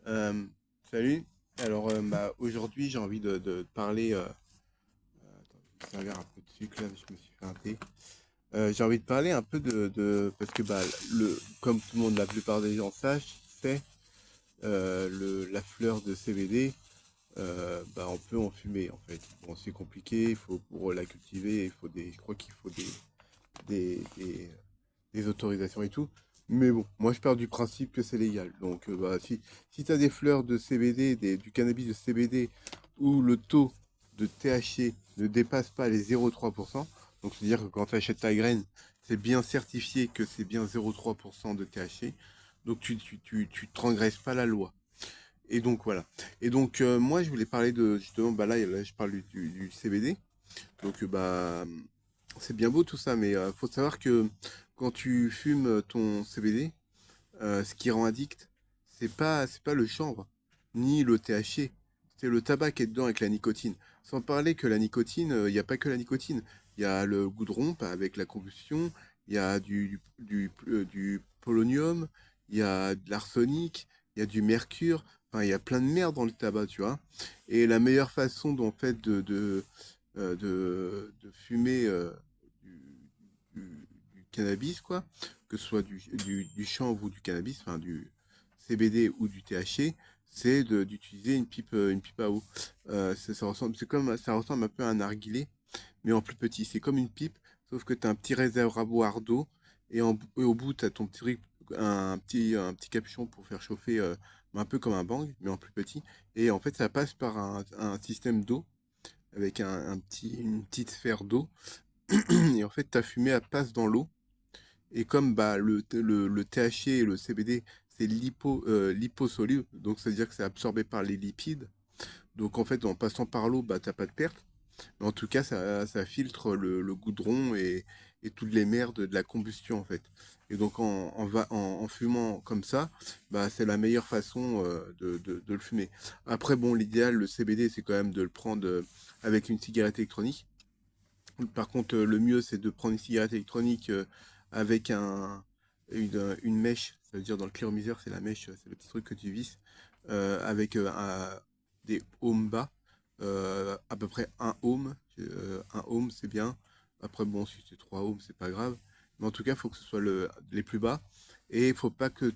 Euh, Salut. Alors, aujourd'hui, j'ai envie de parler. Attends, je vais servir un peu de sucre là, je me suis fait un thé. J'ai envie de parler un peu parce que comme tout le monde, la plupart des gens sait, la fleur de CBD, on peut en fumer en fait. Bon, c'est compliqué. Il faut pour la cultiver, je crois qu'il faut des, des, des autorisations et tout. Mais bon, moi je pars du principe que c'est légal. Donc si tu as des fleurs de CBD, du cannabis de CBD où le taux de THC ne dépasse pas les 0,3%, donc c'est-à-dire que quand tu achètes ta graine, c'est bien certifié que c'est bien 0,3% de THC, donc tu transgresses pas la loi. Et donc voilà. Et donc moi je voulais parler de justement, là je parle du CBD. Donc c'est bien beau tout ça, mais faut savoir que quand tu fumes ton CBD, ce qui rend addict, c'est pas le chanvre, ni le THC, c'est le tabac qui est dedans avec la nicotine. Sans parler que la nicotine, il n'y a pas que la nicotine. Il y a le goudron avec la combustion, il y a du polonium, il y a de l'arsenic, il y a du mercure, enfin il y a plein de merde dans le tabac, tu vois. Et la meilleure façon en fait de fumer du, du cannabis, quoi, que ce soit du chanvre ou du cannabis, enfin du CBD ou du THC, c'est d'utiliser une pipe à eau. Ça ressemble un peu à un narguilé, mais en plus petit. C'est comme une pipe, sauf que tu as un petit réservoir d'eau et au bout, tu as ton petit, un petit capuchon pour faire chauffer, un peu comme un bang, mais en plus petit. Et en fait, ça passe par un système d'eau avec une petite sphère d'eau. Et en fait, ta fumée, elle passe dans l'eau. Et comme le THC et le CBD, c'est liposoluble, donc c'est-à-dire que c'est absorbé par les lipides. Donc en fait, en passant par l'eau, t'as pas de perte. Mais en tout cas, ça filtre le goudron et toutes les merdes de la combustion en fait. Et donc en fumant comme ça, c'est la meilleure façon de le fumer. Après, bon, l'idéal, le CBD, c'est quand même de le prendre avec une cigarette électronique. Par contre, le mieux, c'est de prendre une cigarette électronique avec une mèche, ça veut dire dans le cliromiseur, c'est la mèche, c'est le petit truc que tu visses, avec des ohms bas, à peu près un ohm, c'est bien. Après, bon, si c'est 3 ohms, c'est pas grave. Mais en tout cas, il faut que ce soit les plus bas. Et il faut pas que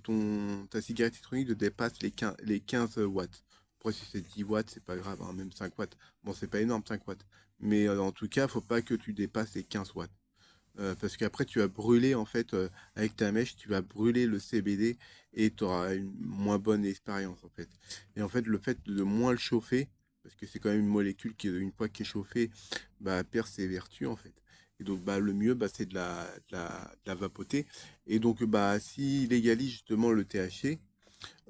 ta cigarette électronique ne dépasse les 15 watts. Après, si c'est 10 watts, c'est pas grave, hein, même 5 watts. Bon, c'est pas énorme, 5 watts. Mais en tout cas, faut pas que tu dépasses les 15 watts. Parce qu'après, tu vas brûler, en fait, avec ta mèche, tu vas brûler le CBD et tu auras une moins bonne expérience, en fait. Et en fait, le fait de moins le chauffer, parce que c'est quand même une molécule qui, une fois qui est chauffée, perd ses vertus, en fait. Et donc, le mieux, c'est de la vapoter. Et donc, s'il légalise justement le THC,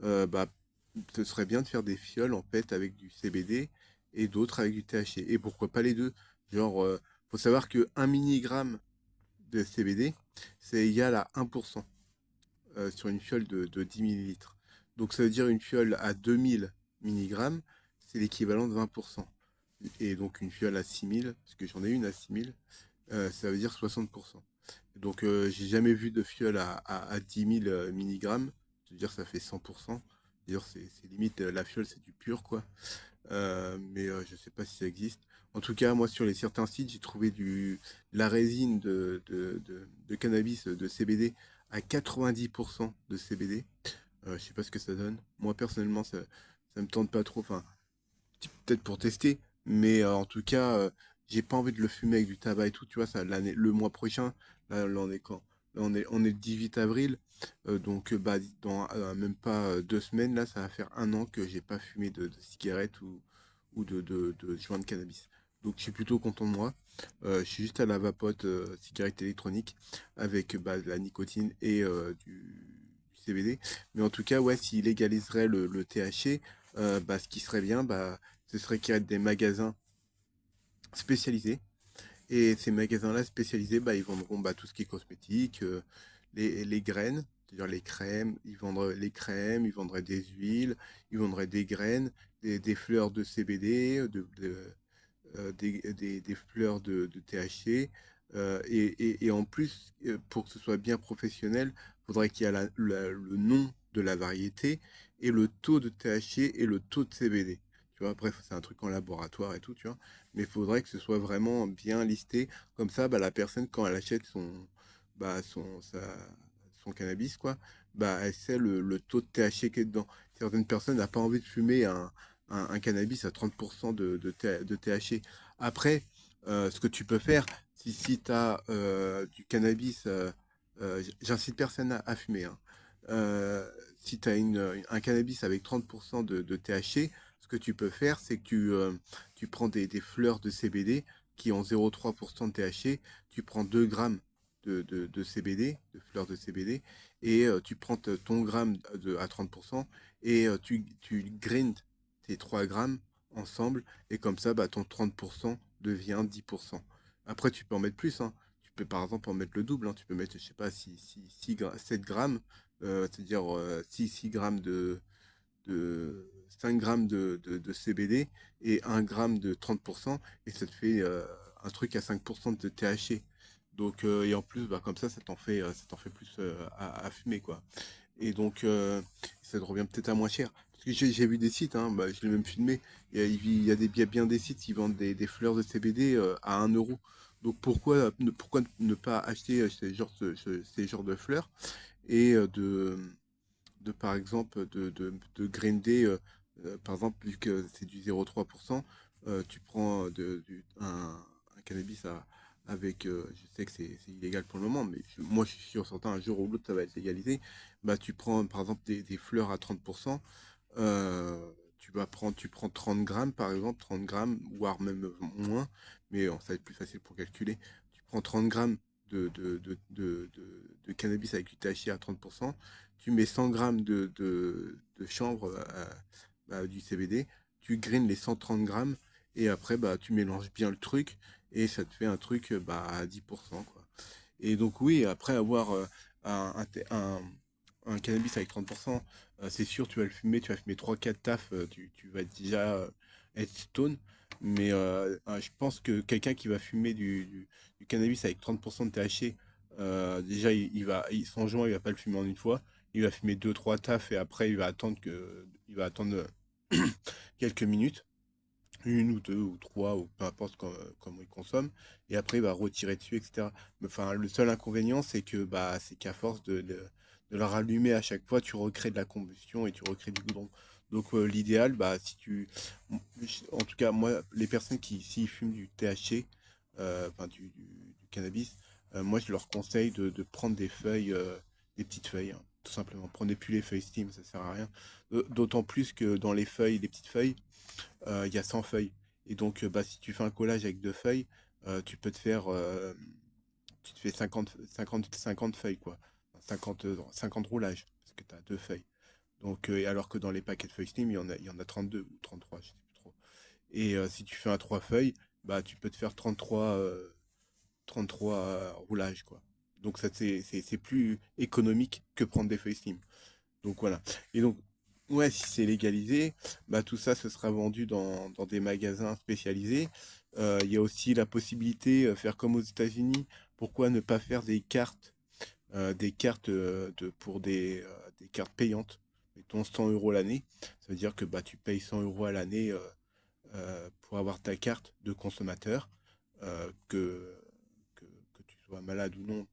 ce serait bien de faire des fioles en fait avec du CBD et d'autres avec du THC. Et pourquoi pas les deux? Genre, faut savoir que 1 mg de CBD, c'est égal à 1% sur une fiole de 10 millilitres. Donc ça veut dire une fiole à 2000 mg, c'est l'équivalent de 20%. Et donc une fiole à 6000, parce que j'en ai une à 6000, ça veut dire 60%. Donc j'ai jamais vu de fiole à 10 000 milligrammes. C'est-à-dire ça fait 100%. D'ailleurs c'est limite, la fiole c'est du pur quoi. Mais je sais pas si ça existe. En tout cas, moi sur les certains sites, j'ai trouvé la résine de cannabis de CBD à 90% de CBD. Je sais pas ce que ça donne. Moi personnellement, ça me tente pas trop. Enfin, peut-être pour tester, mais en tout cas, j'ai pas envie de le fumer avec du tabac et tout, tu vois, le mois prochain, là, on est quand? Là, on est le 18 avril, donc dans même pas 2 semaines, là, ça va faire un an que j'ai pas fumé de cigarette ou de joint de cannabis. Donc je suis plutôt content de moi. Je suis juste à la vapote cigarette électronique avec de la nicotine et du CBD. Mais en tout cas, ouais, s'il légaliserait le THC, ce qui serait bien, ce serait qu'il y ait des magasins spécialisés. Et ces magasins-là spécialisés, ils vendront tout ce qui est cosmétique, les graines, c'est-à-dire les crèmes. Ils vendraient les crèmes, ils vendraient des huiles, ils vendraient des graines, des fleurs de CBD, des fleurs de THC. Et en plus, pour que ce soit bien professionnel, il faudrait qu'il y ait le nom de la variété et le taux de THC et le taux de CBD. Tu vois, bref, c'est un truc en laboratoire et tout, tu vois. Mais il faudrait que ce soit vraiment bien listé. Comme ça, bah, la personne, quand elle achète bah, son cannabis, quoi, bah, elle sait le taux de THC qui est dedans. Certaines personnes n'ont pas envie de fumer un cannabis à 30% de THC. Après, ce que tu peux faire, si tu as du cannabis, j'incite personne à fumer, hein. Si tu as un cannabis avec 30% de THC, ce que tu peux faire, c'est que tu prends des fleurs de CBD qui ont 0,3% de THC, tu prends 2 grammes de CBD, de fleurs de CBD, et tu prends ton gramme à 30%, et tu grindes tes 3 grammes ensemble, et comme ça, bah, ton 30% devient 10%. Après, tu peux en mettre plus, hein. Tu peux par exemple en mettre le double, hein. Tu peux mettre, je sais pas, 7 grammes, c'est-à-dire 6 grammes de 5 grammes de CBD et 1 gramme de 30%, et ça te fait un truc à 5% de THC. Donc, et en plus, bah, comme ça t'en fait plus à fumer, quoi. Et donc, ça te revient peut-être à moins cher. Parce que j'ai vu des sites, hein, bah, je l'ai même filmé. Il y a bien des sites qui vendent des fleurs de CBD à 1 euro. Donc pourquoi ne pas acheter ces genres de fleurs et par exemple, de grinder, par exemple, vu que c'est du 0,3%, tu prends un cannabis avec, je sais que c'est illégal pour le moment, mais moi je suis sûr, certain, un jour ou l'autre ça va être légalisé. Bah, tu prends par exemple des fleurs à 30%, tu prends 30 grammes par exemple, 30 grammes, voire même moins, mais ça va être plus facile pour calculer. Tu prends 30 grammes de cannabis avec du THC à 30%, tu mets 100 grammes de chanvre, bah, du CBD, tu grines les 130 grammes, et après bah, tu mélanges bien le truc, et ça te fait un truc bah, à 10%, quoi. Et donc oui, après avoir un, un- un cannabis avec 30%, c'est sûr, tu vas fumer trois quatre tafs, tu vas déjà être stone. Mais je pense que quelqu'un qui va fumer du cannabis avec 30% de THC, déjà, son joint, il va pas le fumer en une fois. Il va fumer deux, trois tafs, et après, il va attendre quelques minutes, une ou deux ou trois, ou peu importe comment il consomme, et après il va retirer dessus, etc. Mais, enfin, le seul inconvénient, c'est que bah, c'est qu'à force de la rallumer à chaque fois, tu recrées de la combustion et tu recrées du goudron. Donc l'idéal, bah, en tout cas, moi, les personnes qui, s'ils fument du THC, enfin du cannabis, moi je leur conseille de prendre des feuilles, des petites feuilles, hein, tout simplement. Prenez plus les feuilles Steam, ça sert à rien. D'autant plus que dans les feuilles, les petites feuilles, il y a 100 feuilles. Et donc, bah, si tu fais un collage avec deux feuilles, tu peux te faire, tu te fais 50 feuilles, quoi. 50 roulages, parce que tu as deux feuilles. Donc, alors que dans les paquets de feuilles Steam, il y en a 32 ou 33, je sais plus trop. Et si tu fais un 3 feuilles, bah, tu peux te faire 33 roulages, quoi. Donc, ça, c'est plus économique que prendre des feuilles Steam. Donc voilà. Et donc, ouais, si c'est légalisé, bah, tout ça, ce sera vendu dans des magasins spécialisés. Il y a aussi la possibilité, faire comme aux États-Unis, pourquoi ne pas faire des cartes pour des cartes payantes, mettons 100 euros l'année. Ça veut dire que bah, tu payes 100 euros à l'année pour avoir ta carte de consommateur, que tu sois malade ou non.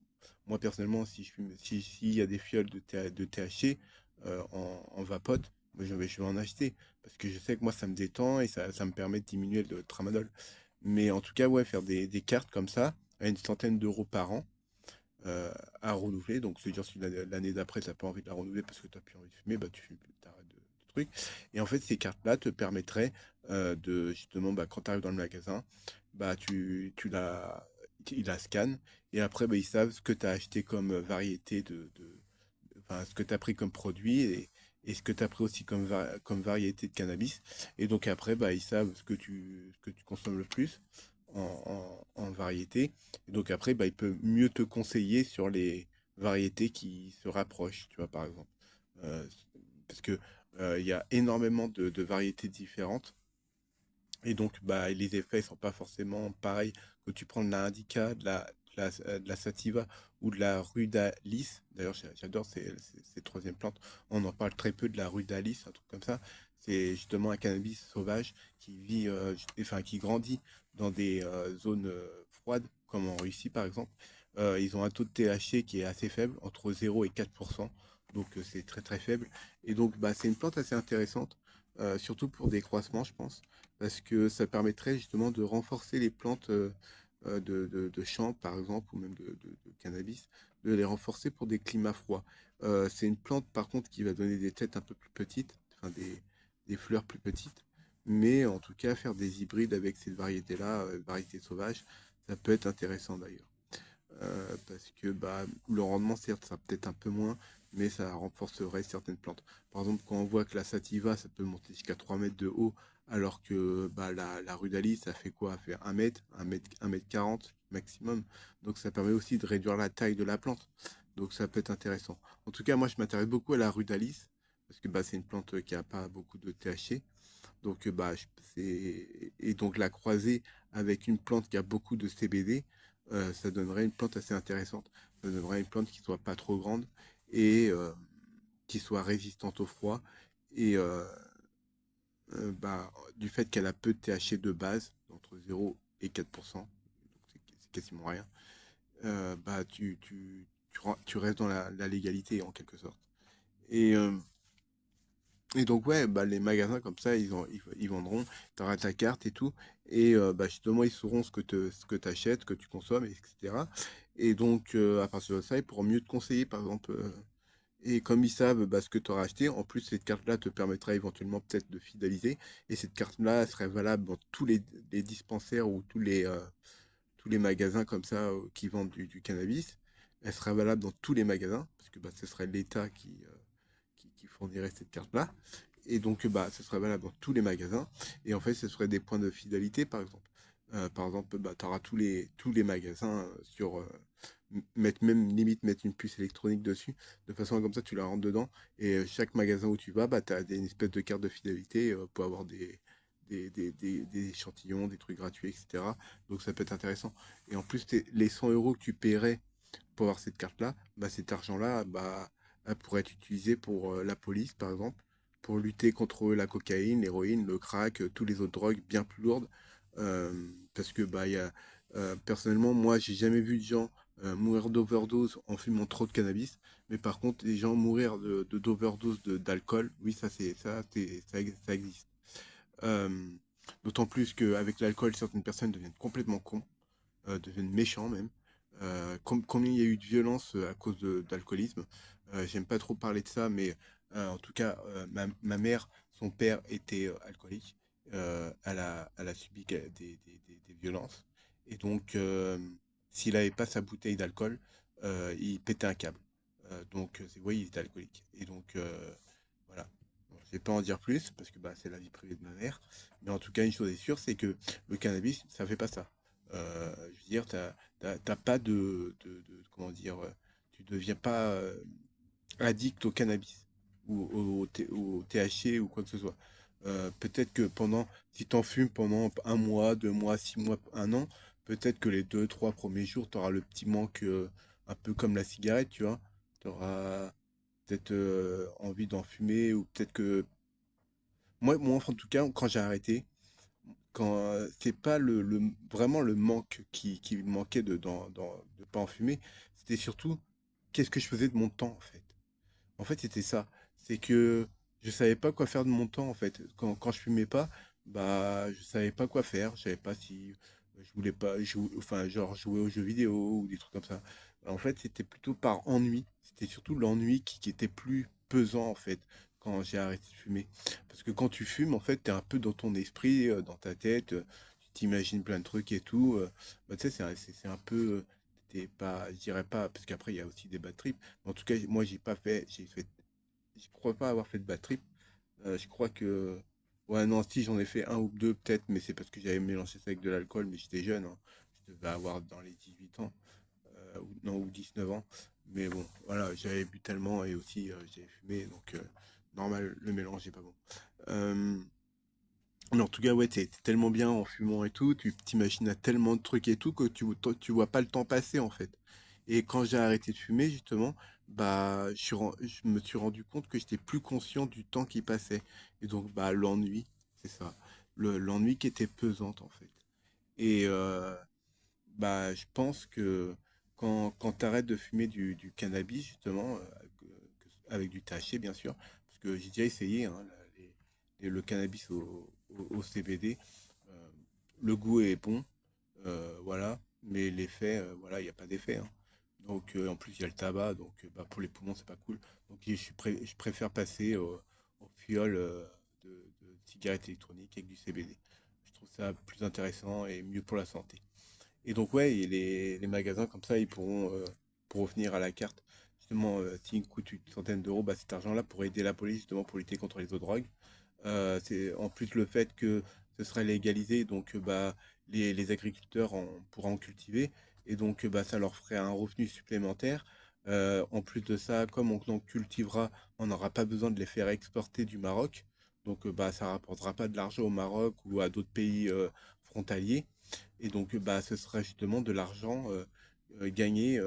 Moi, personnellement, s'il y a des fioles de THC en vapote, moi, je vais en acheter. Parce que je sais que moi, ça me détend et ça me permet de diminuer le tramadol. Mais en tout cas, ouais, faire des cartes comme ça, à une centaine d'euros par an, à renouveler. Donc, c'est-à-dire si l'année d'après, tu n'as pas envie de la renouveler parce que tu n'as plus envie de fumer, bah, tu fumes plus, t'arrêtes de truc. Et en fait, ces cartes-là te permettraient justement, bah, quand tu arrives dans le magasin, bah, ils la scannent, et après, bah, ils savent ce que tu as acheté comme variété enfin, ce que tu as pris comme produit, et ce que tu as pris aussi comme variété de cannabis. Et donc après, bah, ils savent ce que tu consommes le plus en variété. Et donc après, bah, il peut mieux te conseiller sur les variétés qui se rapprochent, tu vois, par exemple. Euh, Parce que il y a énormément de variétés différentes. Et donc, bah, les effets sont pas forcément pareils que tu prends de la indica, de la sativa ou de la rudalis. D'ailleurs, j'adore ces troisième plantes. On en parle très peu de la rudalis, un truc comme ça. C'est justement un cannabis sauvage qui vit, enfin qui grandit dans des zones froides, comme en Russie par exemple. Ils ont un taux de THC qui est assez faible, entre 0 et 4%. Donc c'est très très faible. Et donc bah, c'est une plante assez intéressante, surtout pour des croissements, je pense, parce que ça permettrait justement de renforcer les plantes de champs, par exemple, ou même de cannabis, de les renforcer pour des climats froids. C'est une plante, par contre, qui va donner des têtes un peu plus petites, enfin des fleurs plus petites, mais en tout cas, faire des hybrides avec cette variété-là, variété sauvage, ça peut être intéressant d'ailleurs. Parce que bah, le rendement, certes, ça peut-être un peu moins, mais ça renforcerait certaines plantes. Par exemple, quand on voit que la sativa, ça peut monter jusqu'à 3 mètres de haut, alors que bah, la rudalis, ça fait quoi? Ça fait 1 mètre, 1 mètre 40 maximum. Donc ça permet aussi de réduire la taille de la plante. Donc ça peut être intéressant. En tout cas, moi, je m'intéresse beaucoup à la rudalis, parce que bah, c'est une plante qui n'a pas beaucoup de THC. Donc, bah, et donc la croiser avec une plante qui a beaucoup de CBD, ça donnerait une plante assez intéressante. Ça donnerait une plante qui soit pas trop grande et qui soit résistante au froid. Et bah, du fait qu'elle a peu de THC de base, entre 0 et 4%, donc c'est quasiment rien, bah, tu restes dans la légalité en quelque sorte. Et, donc ouais, bah, les magasins comme ça, ils vendront, tu auras ta carte et tout, et bah, justement, ils sauront ce que tu achètes, ce que tu consommes, etc. Et donc, à partir de ça, ils pourront mieux te conseiller, par exemple. Et comme ils savent bah, ce que tu auras acheté, en plus, cette carte-là te permettra éventuellement peut-être de fidéliser. Et cette carte-là elle serait valable dans tous les dispensaires ou tous les magasins comme ça qui vendent du cannabis. Elle serait valable dans tous les magasins, parce que bah, ce serait l'État qui fournirait cette carte-là. Et donc, bah, ce serait valable dans tous les magasins. Et en fait, ce serait des points de fidélité, par exemple. Par exemple, bah, tu auras tous les magasins sur. Mettre même limite mettre une puce électronique dessus, de façon à comme ça tu la rentres dedans. Et chaque magasin où tu vas, bah, tu as une espèce de carte de fidélité pour avoir des échantillons, des trucs gratuits, etc. Donc ça peut être intéressant. Et en plus, les 100 euros que tu paierais pour avoir cette carte-là, bah, cet argent-là, bah, pourrait être utilisé pour la police, par exemple, pour lutter contre la cocaïne, l'héroïne, le crack, tous les autres drogues bien plus lourdes. Parce que, bah, personnellement, moi, j'ai jamais vu de gens mourir d'overdose en fumant trop de cannabis. Mais par contre, les gens mourir d'overdose d'alcool, oui, ça existe. Euh, D'autant plus qu'avec l'alcool, certaines personnes deviennent complètement cons, deviennent méchants même. Combien il y a eu de violence à cause d'alcoolisme. J'aime pas trop parler de ça, mais en tout cas, ma mère, son père était alcoolique. Elle a subi des violences. Et donc, s'il n'avait pas sa bouteille d'alcool, il pétait un câble. Donc, oui, il était alcoolique. Et donc, voilà. Bon, je vais pas en dire plus, parce que bah, c'est la vie privée de ma mère. Mais en tout cas, une chose est sûre, c'est que le cannabis, ça fait pas ça. Je veux dire, t'as pas comment dire, tu deviens pas addict au cannabis ou au THC ou quoi que ce soit. Peut-être que si t'en fumes pendant 1 mois, 2 mois, 6 mois, 1 an, peut-être que les 2, 3 premiers jours, t'auras le petit manque, un peu comme la cigarette, tu vois. T'auras peut-être envie d'en fumer ou peut-être que moi, en tout cas, quand j'ai arrêté, quand c'est pas vraiment le manque qui me manquait de pas en fumer, c'était surtout qu'est-ce que je faisais de mon temps en fait. En fait, c'était ça. C'est que je savais pas quoi faire de mon temps en fait. Quand je fumais pas, bah je savais pas quoi faire. Je savais pas si je voulais pas jouer, enfin genre jouer aux jeux vidéo ou des trucs comme ça. En fait, c'était plutôt par ennui. C'était surtout l'ennui qui était plus pesant en fait quand j'ai arrêté de fumer. Parce que quand tu fumes, en fait, t'es un peu dans ton esprit, dans ta tête, tu t'imagines plein de trucs et tout. Bah, tu sais, c'est un peu, t'es pas, je dirais pas, parce qu'après il y a aussi des bad trips. En tout cas, moi, je crois pas avoir fait de bad trip. Je crois que, ouais, non, si j'en ai fait un ou deux peut-être, mais c'est parce que j'avais mélangé ça avec de l'alcool, mais j'étais jeune, hein. Je devais avoir dans les 18 ans, non, ou 19 ans. Mais bon, voilà, j'avais bu tellement et aussi j'avais fumé, donc normal, le mélange est pas bon. Euh, Mais en tout cas, ouais, t'es tellement bien en fumant et tout, tu t'imagines à tellement de trucs et tout que tu vois pas le temps passer en fait. Et quand j'ai arrêté de fumer, justement, bah, je me suis rendu compte que j'étais plus conscient du temps qui passait. Et donc, bah, l'ennui, c'est ça. L'ennui qui était pesante en fait. Et bah, je pense que quand tu arrêtes de fumer du cannabis, justement, avec du THC, bien sûr, parce que j'ai déjà essayé hein, le cannabis au CBD, euh, le goût est bon, voilà, mais l'effet, voilà, il n'y a pas d'effet, hein. Donc, en plus, il y a le tabac, donc bah, pour les poumons, c'est pas cool. Donc, je préfère passer au fioles de cigarettes électroniques avec du CBD. Je trouve ça plus intéressant et mieux pour la santé. Et donc, ouais, et les magasins comme ça, ils pourront, pour revenir à la carte, justement, s'il coûte une centaine d'euros, bah, cet argent-là pour aider la police, justement, pour lutter contre les autres drogues. C'est en plus le fait que ce serait légalisé, donc bah, les agriculteurs pourront en cultiver, et donc bah, ça leur ferait un revenu supplémentaire. En plus de ça, comme on en cultivera, on n'aura pas besoin de les faire exporter du Maroc, donc bah, ça rapportera pas de l'argent au Maroc ou à d'autres pays frontaliers. Et donc, bah, ce sera justement de l'argent gagné.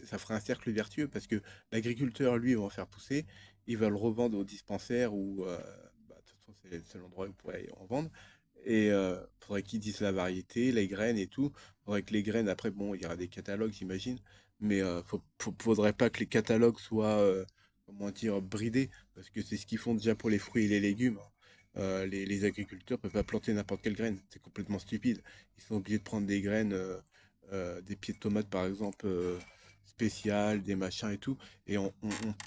Ça fera un cercle vertueux parce que l'agriculteur, lui, va en faire pousser. Il va le revendre au dispensaire ou, bah, de toute façon, c'est le seul endroit où il pourrait en vendre. Et faudrait qu'ils disent la variété, les graines et tout. Faudrait que les graines, après, bon, il y aura des catalogues, j'imagine. Mais faudrait pas que les catalogues soient, comment dire, bridés. Parce que c'est ce qu'ils font déjà pour les fruits et les légumes. Les agriculteurs peuvent pas planter n'importe quelle graine. C'est complètement stupide. Ils sont obligés de prendre des graines, des pieds de tomates par exemple, spéciales, des machins et tout. Et on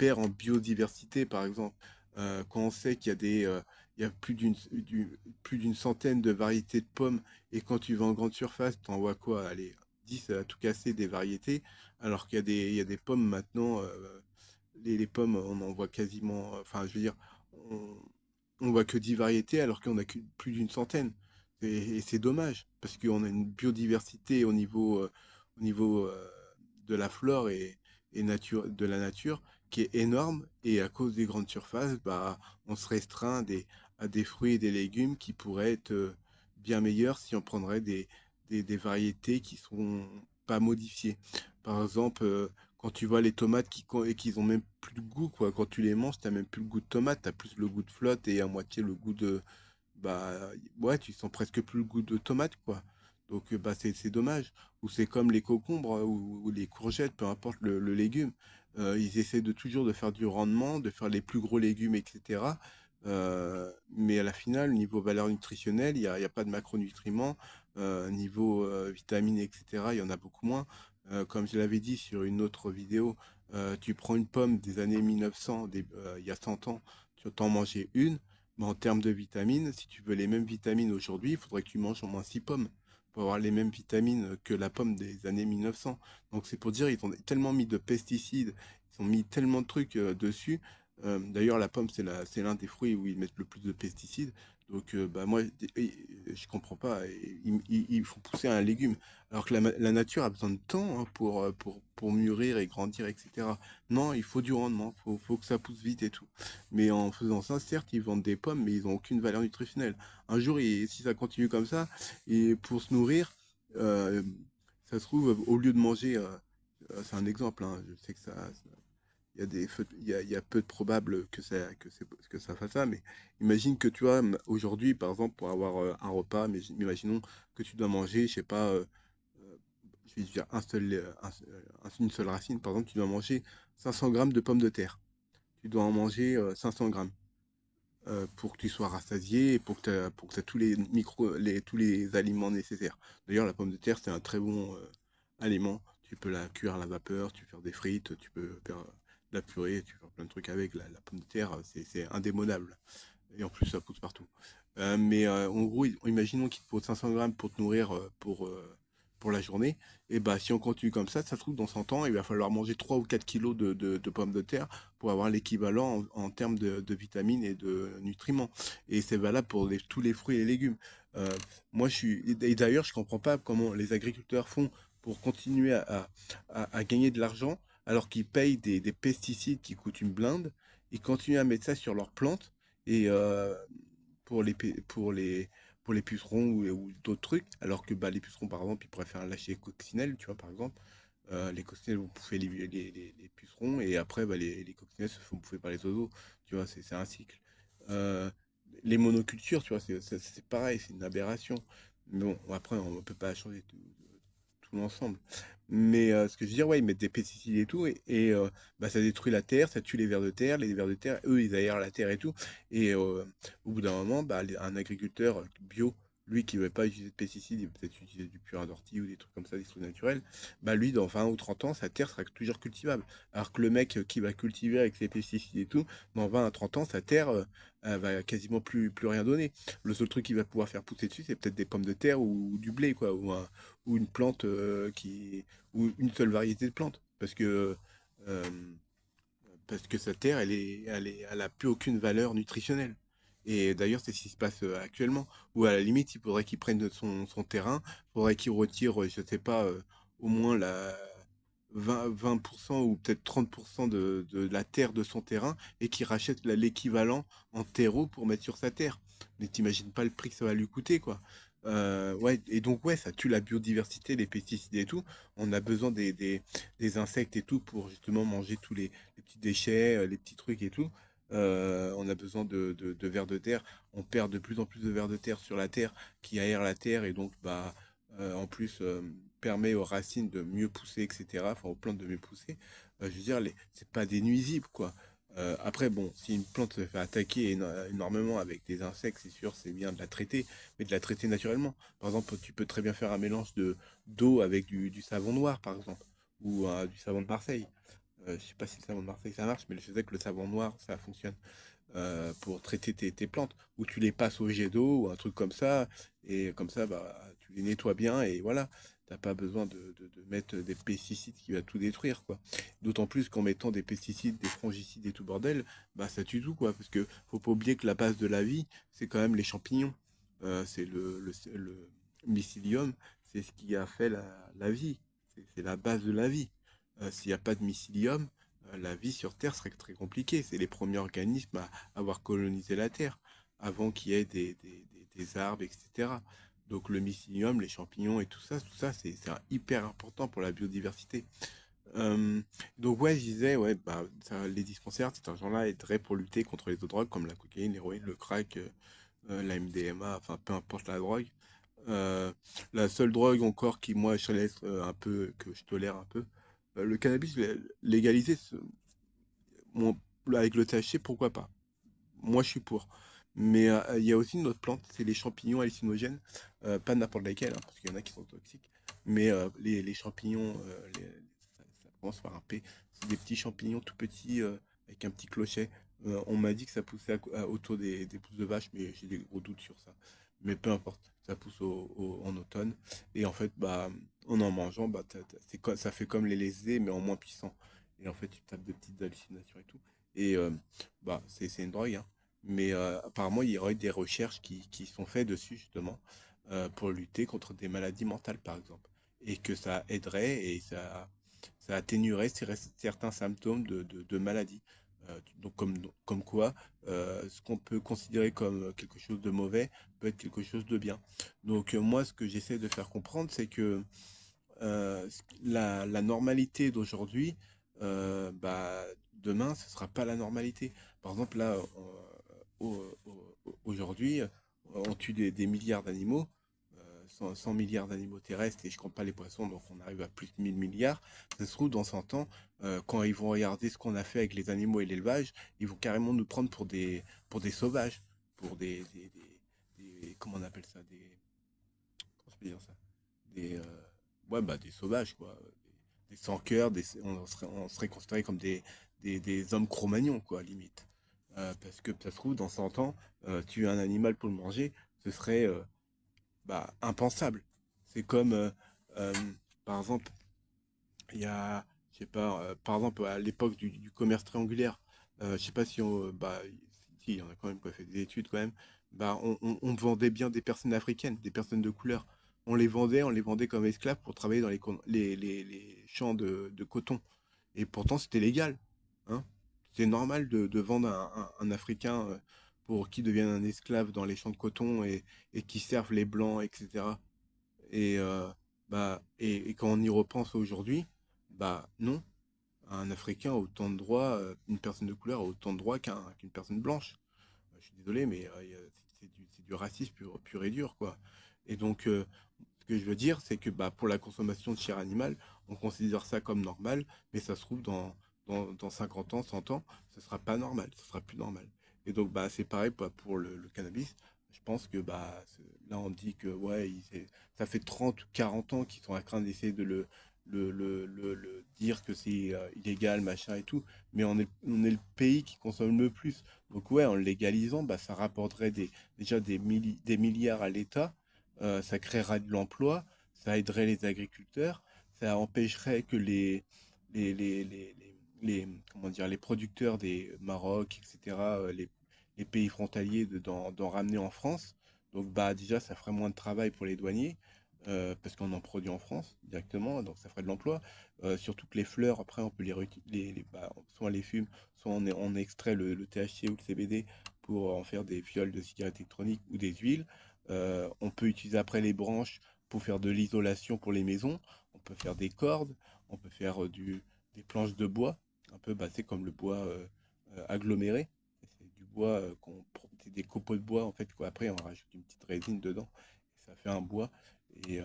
perd en biodiversité par exemple. Quand on sait qu'il y a il y a plus d'une centaine de variétés de pommes, et quand tu vas en grande surface, t'en vois quoi? Allez, 10 à tout casser des variétés, alors il y a des pommes maintenant, les pommes, on en voit quasiment, enfin, je veux dire, on, on voit que 10 variétés alors qu'on a que plus d'une centaine. Et c'est dommage, parce qu'on a une biodiversité au niveau de la flore de la nature qui est énorme, et à cause des grandes surfaces, bah, on se restreint à des fruits et des légumes qui pourraient être bien meilleurs si on prendrait des variétés qui sont pas modifiées. Par exemple, quand tu vois les tomates qui ont même plus de goût, quoi. Quand tu les manges, t'as même plus le goût de tomate, t'as plus le goût de flotte et à moitié le goût de, bah, ouais, tu sens presque plus le goût de tomate, quoi. Donc, bah, c'est dommage. Ou c'est comme les concombres ou les courgettes, peu importe le légume. Ils essaient de toujours de faire du rendement, de faire les plus gros légumes, etc. Mais à la finale, niveau valeur nutritionnelle, il y a pas de macronutriments. Niveau vitamines, etc., il y en a beaucoup moins. Comme je l'avais dit sur une autre vidéo, tu prends une pomme des années 1900, il y a 100 ans, tu t'en mangeais une. Mais en termes de vitamines, si tu veux les mêmes vitamines aujourd'hui, il faudrait que tu manges au moins 6 pommes pour avoir les mêmes vitamines que la pomme des années 1900. Donc c'est pour dire, ils ont tellement mis de pesticides, ils ont mis tellement de trucs dessus. D'ailleurs, la pomme, c'est l'un des fruits où ils mettent le plus de pesticides. Donc, bah, moi, je comprends pas. Ils font pousser un légume. Alors que la nature a besoin de temps hein, pour mûrir et grandir, etc. Non, il faut du rendement, faut que ça pousse vite et tout. Mais en faisant ça, certes, ils vendent des pommes, mais ils n'ont aucune valeur nutritionnelle. Un jour, si ça continue comme ça, et pour se nourrir, euh, ça se trouve, au lieu de manger, c'est un exemple, hein, je sais que il y a il y a peu de probable que ça fasse ça, mais imagine que tu vois, aujourd'hui, par exemple, pour avoir un repas, mais imaginons que tu dois manger, je sais pas, euh, je vais dire une seule racine, par exemple, tu dois manger 500 grammes de pommes de terre. Tu dois en manger 500 grammes pour que tu sois rassasié et pour que tu aies tous les aliments nécessaires. D'ailleurs, la pomme de terre, c'est un très bon aliment. Tu peux la cuire à la vapeur, tu peux faire des frites, tu peux faire de la purée, tu peux faire plein de trucs avec. La pomme de terre, c'est indémodable. Et en plus, ça pousse partout. En gros, imaginons qu'il te faut 500 grammes pour te nourrir pour la journée. Et bah, si on continue comme ça se trouve, dans 100 ans, il va falloir manger 3 ou 4 kilos de pommes de terre pour avoir l'équivalent en termes de vitamines et de nutriments. Et c'est valable pour tous les fruits et les légumes. Euh, et d'ailleurs, je comprends pas comment les agriculteurs font pour continuer à gagner de l'argent alors qu'ils payent des pesticides qui coûtent une blinde. Ils continuent à mettre ça sur leurs plantes et pour les pucerons ou d'autres trucs, alors que bah, les pucerons, par exemple, ils pourraient faire un lâcher coccinelle, tu vois, par exemple. Les coccinelles vont bouffer les pucerons, et après, bah, les coccinelles se font bouffer par les oiseaux, tu vois, c'est un cycle. Euh, les monocultures, tu vois, c'est pareil, c'est une aberration. Mais bon, après, on ne peut pas changer tout l'ensemble. Mais ce que je veux dire, ouais, ils mettent des pesticides et tout, et bah, ça détruit la terre, ça tue les vers de terre. Les vers de terre, eux, ils aèrent la terre et tout. Et au bout d'un moment, bah, un agriculteur bio, lui qui ne veut pas utiliser de pesticides, il va peut-être utiliser du purin d'ortie ou des trucs comme ça, des trucs naturels, bah lui, dans 20 ou 30 ans, sa terre sera toujours cultivable. Alors que le mec qui va cultiver avec ses pesticides et tout, dans 20 à 30 ans, sa terre, elle va quasiment plus rien donner. Le seul truc qu'il va pouvoir faire pousser dessus, c'est peut-être des pommes de terre ou du blé, quoi, ou une plante ou une seule variété de plantes. Euh, parce que sa terre, elle a plus aucune valeur nutritionnelle. Et d'ailleurs, c'est ce qui se passe actuellement. Ou à la limite, il faudrait qu'il prenne son terrain, il faudrait qu'il retire, je sais pas, au moins la 20% ou peut-être 30% de la terre de son terrain et qu'il rachète l'équivalent en terreau pour mettre sur sa terre. Mais t'imagines pas le prix que ça va lui coûter, quoi. Ouais, et donc, ouais, ça tue la biodiversité, les pesticides et tout. On a besoin des insectes et tout pour justement manger tous les petits déchets, les petits trucs et tout. On a besoin de vers de terre. On perd de plus en plus de vers de terre sur la terre qui aère la terre et donc bah en plus permet aux racines de mieux pousser, etc. Enfin aux plantes de mieux pousser. Je veux dire, c'est pas des nuisibles quoi. Après bon, si une plante se fait attaquer énormément avec des insectes, c'est sûr, c'est bien de la traiter, mais de la traiter naturellement. Par exemple, tu peux très bien faire un mélange de d'eau avec du savon noir, par exemple, ou du savon de Marseille. Je sais pas si le savon de Marseille ça marche, mais je sais que le savon noir ça fonctionne pour traiter tes plantes. Ou tu les passes au jet d'eau ou un truc comme ça, et comme ça bah, tu les nettoies bien et voilà. T'as pas besoin de mettre des pesticides qui va tout détruire, quoi. D'autant plus qu'en mettant des pesticides, des fongicides et tout bordel, bah ça tue tout, quoi. Parce que faut pas oublier que la base de la vie, c'est quand même les champignons. C'est le mycélium, c'est ce qui a fait la vie. C'est la base de la vie. S'il n'y a pas de mycélium, la vie sur Terre serait très compliquée. C'est les premiers organismes à avoir colonisé la Terre, avant qu'il y ait des arbres, etc. Donc le mycélium, les champignons et tout ça, c'est hyper important pour la biodiversité. Euh, donc ouais, je disais, ouais, bah, les dispensaires, cet argent-là aiderait pour lutter contre les autres drogues comme la cocaïne, l'héroïne, le crack, la MDMA, enfin peu importe la drogue. Euh, la seule drogue encore qui moi je laisse un peu, que je tolère un peu, le cannabis légalisé, bon, avec le THC, pourquoi pas? Moi je suis pour. Mais il y a aussi une autre plante, c'est les champignons hallucinogènes, pas n'importe lesquels, hein, parce qu'il y en a qui sont toxiques, mais les champignons, ça commence par un P, c'est des petits champignons tout petits avec un petit clochet. On m'a dit que ça poussait autour des pousses de vache, mais j'ai des gros doutes sur ça. Mais peu importe, ça pousse en automne. Et en fait, bah, en mangeant, bah, ça fait comme les lésés, mais en moins puissant. Et en fait, tu tapes de petites hallucinations et tout. Et bah, c'est une drogue, hein. Mais apparemment, il y aurait des recherches qui sont faites dessus, justement, pour lutter contre des maladies mentales, par exemple. Et que ça aiderait et ça atténuerait certains symptômes de maladie. Donc, comme quoi, ce qu'on peut considérer comme quelque chose de mauvais peut être quelque chose de bien. Donc, moi, ce que j'essaie de faire comprendre, c'est que la normalité d'aujourd'hui, bah, demain, ce sera pas la normalité. Par exemple, là, aujourd'hui, on tue des milliards d'animaux, 100 milliards d'animaux terrestres, et je compte pas les poissons, donc on arrive à plus de 1000 milliards. Ça se trouve, dans 100 ans, quand ils vont regarder ce qu'on a fait avec les animaux et l'élevage, ils vont carrément nous prendre pour des sauvages, pour comment on appelle ça, comment je peux dire ça? Ouais, bah, des sauvages, quoi. Des sans-cœur, on serait considérés comme des hommes Cro-Magnons, quoi, limite. Parce que ça se trouve, dans 100 ans, tuer un animal pour le manger, ce serait bah, impensable. C'est comme, euh, par exemple, il y a, je sais pas, par exemple, à l'époque du commerce triangulaire, je sais pas si bah, si, il y en a quand même qui ont fait des études quand même, bah, on vendait bien des personnes africaines, des personnes de couleur. On les vendait comme esclaves pour travailler dans les champs de coton. Et pourtant, c'était légal, hein. C'est normal de vendre un Africain pour qu'ils deviennent un esclave dans les champs de coton et qui servent les blancs, etc. Et, et quand on y repense aujourd'hui, bah non, un Africain a autant de droits, une personne de couleur a autant de droits qu'une personne blanche. Je suis désolé, mais c'est du racisme pur et dur, quoi. Et donc, ce que je veux dire, c'est que bah, pour la consommation de chair animale, on considère ça comme normal, mais ça se trouve dans 50 ans, 100 ans, ce sera pas normal, ce sera plus normal. Et donc, bah, c'est pareil pour le cannabis. Je pense que bah, là, on dit que ouais, ça fait 30 ou 40 ans qu'ils sont en train d'essayer de le dire que c'est illégal, machin et tout, mais on est le pays qui consomme le plus. Donc ouais, en le légalisant, bah, ça rapporterait déjà des milliards à l'État, ça créerait de l'emploi, ça aiderait les agriculteurs, ça empêcherait que comment dire, les producteurs des Maroc, etc., les pays frontaliers d'en ramener en France. Donc bah déjà, ça ferait moins de travail pour les douaniers, parce qu'on en produit en France directement, donc ça ferait de l'emploi. Surtout que les fleurs, après, on peut soit on les fume, soit on extrait le THC ou le CBD pour en faire des fioles de cigarettes électroniques ou des huiles. On peut utiliser après les branches pour faire de l'isolation pour les maisons. On peut faire des cordes, on peut faire des planches de bois, un peu c'est comme le bois aggloméré. C'est du bois c'est des copeaux de bois en fait quoi. Après on rajoute une petite résine dedans et ça fait un bois. Et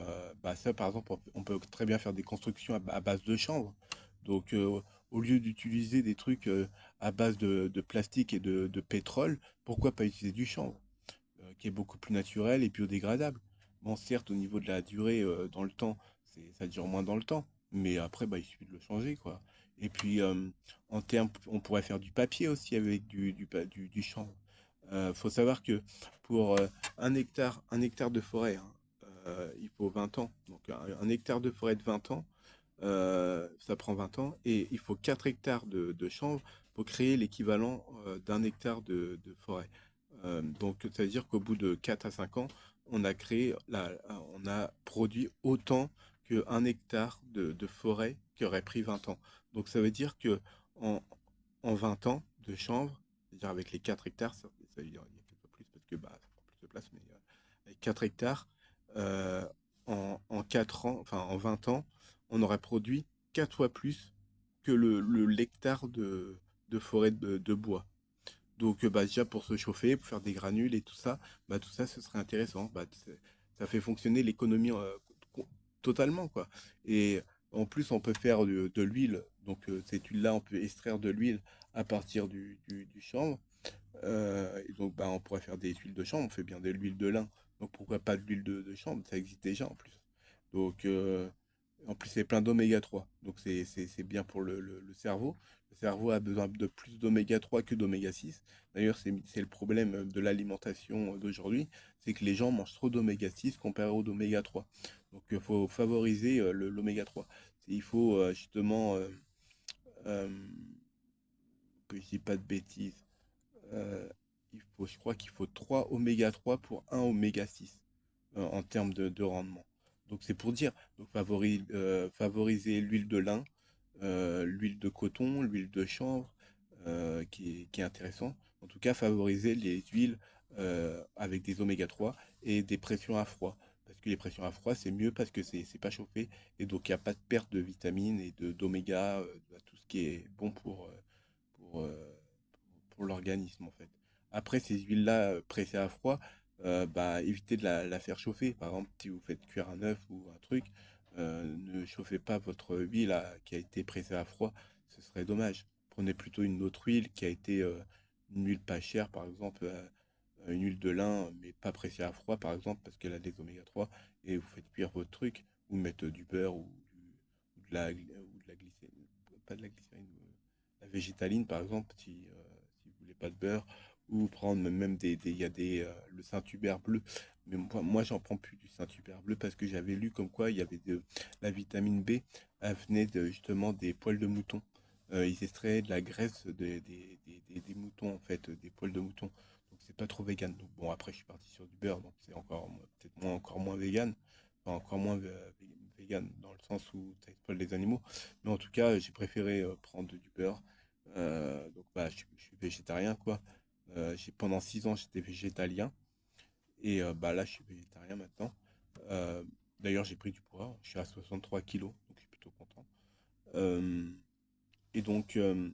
ça par exemple on peut très bien faire des constructions à base de chanvre. Donc au lieu d'utiliser des trucs à base de plastique et de pétrole, pourquoi pas utiliser du chanvre? Qui est beaucoup plus naturel et biodégradable. Bon, certes, au niveau de la durée dans le temps, ça dure moins dans le temps, mais après, bah, il suffit de le changer, quoi. Et puis, en termes, on pourrait faire du papier aussi avec du chanvre. Faut savoir que pour un hectare de forêt, hein, il faut 20 ans. Donc, un hectare de forêt de 20 ans, ça prend 20 ans. Et il faut 4 hectares de chanvre pour créer l'équivalent d'un hectare de forêt. Donc, c'est-à-dire qu'au bout de 4 à 5 ans, on a produit autant qu'un hectare de forêt qui aurait pris 20 ans. Donc, ça veut dire que en, en 20 ans de chanvre, c'est-à-dire avec les 4 hectares, ça veut dire il y a quelques plus parce que bah, ça prend plus de place, mais avec 4 hectares, euh, en 4 ans, enfin en 20 ans, on aurait produit 4 fois plus que l'hectare de forêt de bois. Donc, déjà pour se chauffer, pour faire des granules et tout ça, ce serait intéressant. Ça fait fonctionner l'économie co- totalement, quoi. Et en plus, on peut faire de l'huile. Donc, cette huile-là, on peut extraire de l'huile à partir du chanvre. Et donc, on pourrait faire des huiles de chanvre. On fait bien de l'huile de lin. Donc, pourquoi pas de l'huile de chanvre? Ça existe déjà en plus. Donc, en plus, c'est plein d'oméga 3. Donc, c'est bien pour le cerveau. Le cerveau a besoin de plus d'oméga 3 que d'oméga 6. D'ailleurs, c'est le problème de l'alimentation d'aujourd'hui. C'est que les gens mangent trop d'oméga 6 comparé au d'oméga 3. Donc, il faut favoriser l'oméga 3. Il faut justement, euh, que je dis pas de bêtises, euh, je crois qu'il faut 3 oméga 3 pour un oméga 6 en termes de rendement. Donc c'est pour dire, donc favoriser l'huile de lin, l'huile de coton, l'huile de chanvre, qui est intéressant. En tout cas, favoriser les huiles avec des oméga 3 et des pressions à froid. Parce que les pressions à froid, c'est mieux parce que c'est pas chauffé et donc il n'y a pas de perte de vitamines et d'oméga, tout ce qui est bon pour, euh, pour l'organisme en fait. Après, ces huiles-là pressées à froid, évitez de la faire chauffer. Par exemple, si vous faites cuire un œuf ou un truc, ne chauffez pas votre huile qui a été pressée à froid, ce serait dommage. Prenez plutôt une autre huile qui a été une huile pas chère, par exemple une huile de lin, mais pas pressée à froid, par exemple, parce qu'elle a des oméga 3, et vous faites cuire votre truc, ou mettre du beurre ou de la glycérine, pas de la glycérine, la végétaline, par exemple, si vous voulez pas de beurre, ou prendre même il y a le Saint-Hubert bleu. Mais moi j'en prends plus du Saint-Hubert bleu parce que j'avais lu comme quoi il y avait la vitamine B, elle venait justement des poils de mouton. Ils extrayaient de la graisse des moutons, en fait, des poils de mouton. Donc c'est pas trop vegan. Donc bon, après je suis parti sur du beurre, donc c'est peut-être encore moins vegan. Enfin, encore moins vegan dans le sens où ça exploite les animaux. Mais en tout cas, j'ai préféré prendre du beurre. Donc je suis végétarien, quoi. Pendant 6 ans, j'étais végétalien. Et bah là, je suis végétarien maintenant. Euh, D'ailleurs, j'ai pris du poids. Je suis à 63 kilos, donc je suis plutôt content. Euh, et donc, euh,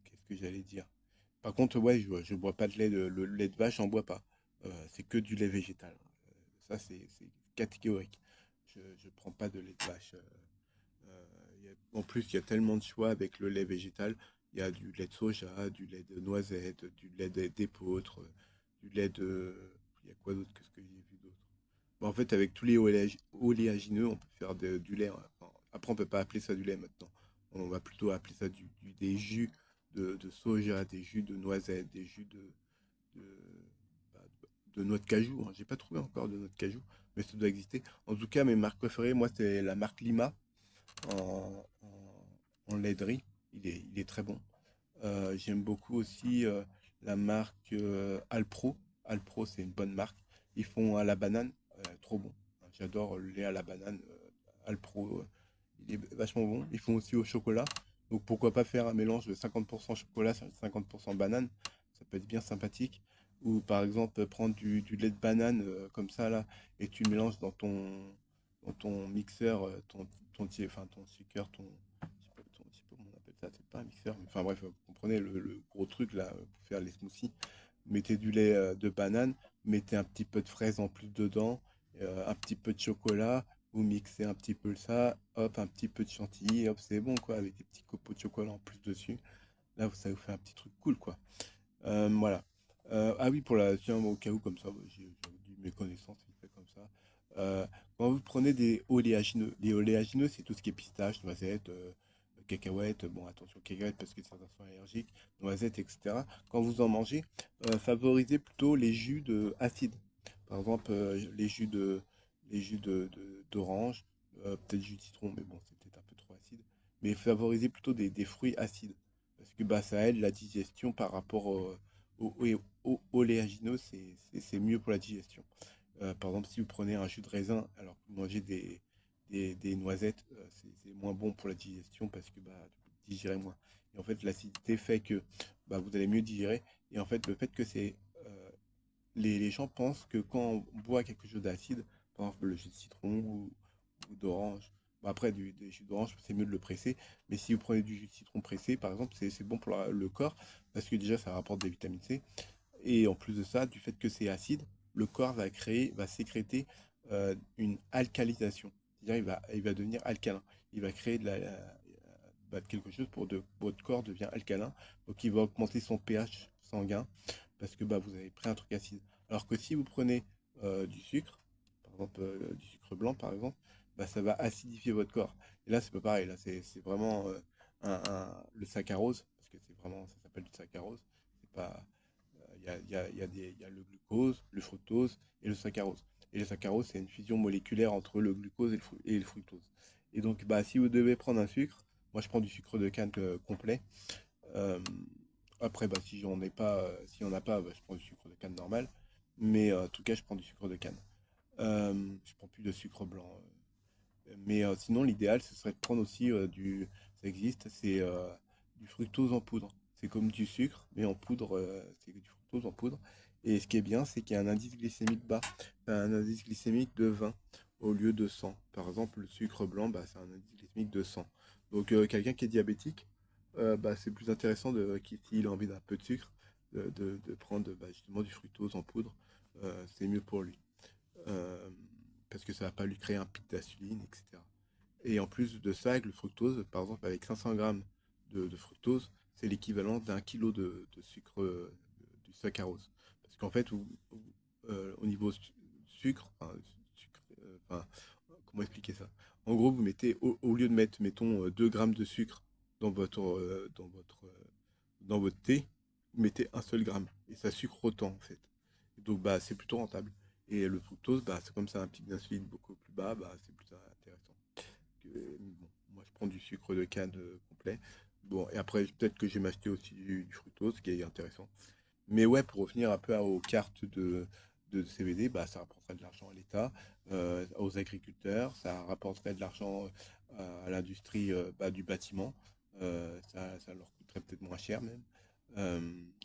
qu'est-ce que j'allais dire? Par contre, ouais, je bois pas de lait. Le lait de vache, j'en bois pas. C'est que du lait végétal. Ça, c'est catégorique. Je prends pas de lait de vache. En plus, il y a tellement de choix avec le lait végétal. Il y a du lait de soja, du lait de noisette, du lait d'épeautre, du lait de... Il y a quoi d'autre que ce que j'ai vu d'autre? Bon, en fait, avec tous les oléagineux, on peut faire du lait, hein. Enfin, après, on peut pas appeler ça du lait maintenant. On va plutôt appeler ça des jus de soja, des jus de noisette, des jus de, bah, de noix de cajou, hein. J'ai pas trouvé encore de noix de cajou, mais ça doit exister. En tout cas, mes marques préférées, moi, c'est la marque Lima en laiterie. Il est très bon. J'aime beaucoup aussi la marque Alpro. Alpro, c'est une bonne marque. Ils font à la banane, trop bon. J'adore le lait à la banane. Alpro, il est vachement bon. Ils font aussi au chocolat. Donc pourquoi pas faire un mélange de 50% chocolat, 50% banane. Ça peut être bien sympathique. Ou par exemple prendre du lait de banane comme ça là et tu le mélanges dans ton mixeur, enfin, ton shaker, je sais pas comment on appelle ça, c'est pas un mixeur, mais enfin bref, vous comprenez le gros truc là pour faire les smoothies. Mettez du lait de banane, mettez un petit peu de fraise en plus dedans, un petit peu de chocolat, vous mixez un petit peu ça, hop, un petit peu de chantilly, hop, c'est bon quoi, avec des petits copeaux de chocolat en plus dessus. Là, ça vous fait un petit truc cool quoi. Voilà. Ah oui, tiens, au cas où comme ça, j'ai dit mes connaissances vite fait comme ça. Euh, Quand vous prenez des oléagineux, les oléagineux, c'est tout ce qui est pistache, noisette, cacahuètes, bon attention cacahuètes parce que certains sont allergiques, noisettes, etc. Quand vous en mangez, favorisez plutôt les jus acides. Par exemple, d'orange, peut-être jus de citron, mais bon, c'est peut-être un peu trop acide. Mais favorisez plutôt des fruits acides. Parce que bah, ça aide la digestion par rapport au oléagineux, c'est mieux pour la digestion. Par exemple, si vous prenez un jus de raisin alors que vous mangez des noisettes, c'est moins bon pour la digestion parce que bah, vous digérez moins. Et en fait, l'acidité fait que bah, vous allez mieux digérer. Et en fait, le fait que les gens pensent que quand on boit quelque chose d'acide, par exemple le jus de citron ou d'orange, bah après des jus d'orange, c'est mieux de le presser. Mais si vous prenez du jus de citron pressé, par exemple, c'est bon pour le corps parce que déjà ça rapporte des vitamines C. Et en plus de ça, du fait que c'est acide, le corps va sécréter une alcalisation. C'est-à-dire il va devenir alcalin. Il va créer quelque chose votre corps devient alcalin. Donc il va augmenter son pH sanguin parce que bah, vous avez pris un truc acide. Alors que si vous prenez du sucre, par exemple du sucre blanc par exemple, bah, ça va acidifier votre corps. Et là c'est pas pareil, là c'est vraiment le saccharose, parce que ça s'appelle du saccharose. C'est pas, il y a le glucose, le fructose et le saccharose. Et le saccharose, c'est une fusion moléculaire entre le glucose et le fructose. Et donc, bah, si vous devez prendre un sucre, moi je prends du sucre de canne complet. Euh, Après, bah, si j'en ai pas, si on n'a pas, bah, je prends du sucre de canne normal. Mais en tout cas, je prends du sucre de canne. Je prends plus de sucre blanc. Mais sinon, l'idéal, ce serait de prendre aussi ça existe, c'est du fructose en poudre. C'est comme du sucre, mais en poudre, c'est du fructose en poudre. Et ce qui est bien, c'est qu'il y a un indice glycémique bas. T'as un indice glycémique de 20 au lieu de 100. Par exemple, le sucre blanc, bah, c'est un indice glycémique de 100. Donc, quelqu'un qui est diabétique, bah, c'est plus intéressant s'il a envie d'un peu de sucre, de prendre bah, justement du fructose en poudre. C'est mieux pour lui. Euh, Parce que ça va pas lui créer un pic d'insuline, etc. Et en plus de ça, avec le fructose, par exemple, avec 500 grammes de fructose, c'est l'équivalent d'un kilo de sucre, du saccharose. Parce qu'en fait, au niveau sucre, enfin, comment expliquer ça? En gros, vous mettez, au lieu de mettre, mettons, 2 grammes de sucre dans votre thé, vous mettez un seul gramme. Et ça sucre autant, en fait. Et donc, bah, c'est plutôt rentable. Et le fructose, bah, c'est comme ça un pic d'insuline beaucoup plus bas, bah, c'est plus intéressant. Bon, moi, je prends du sucre de canne complet. Bon, et après, peut-être que je vais m'acheter aussi du fructose, ce qui est intéressant. Mais ouais, pour revenir un peu aux cartes de CBD, bah, ça rapporterait de l'argent à l'État, aux agriculteurs, ça rapporterait de l'argent à l'industrie bah, du bâtiment. Ça leur coûterait coûterait peut-être moins cher même.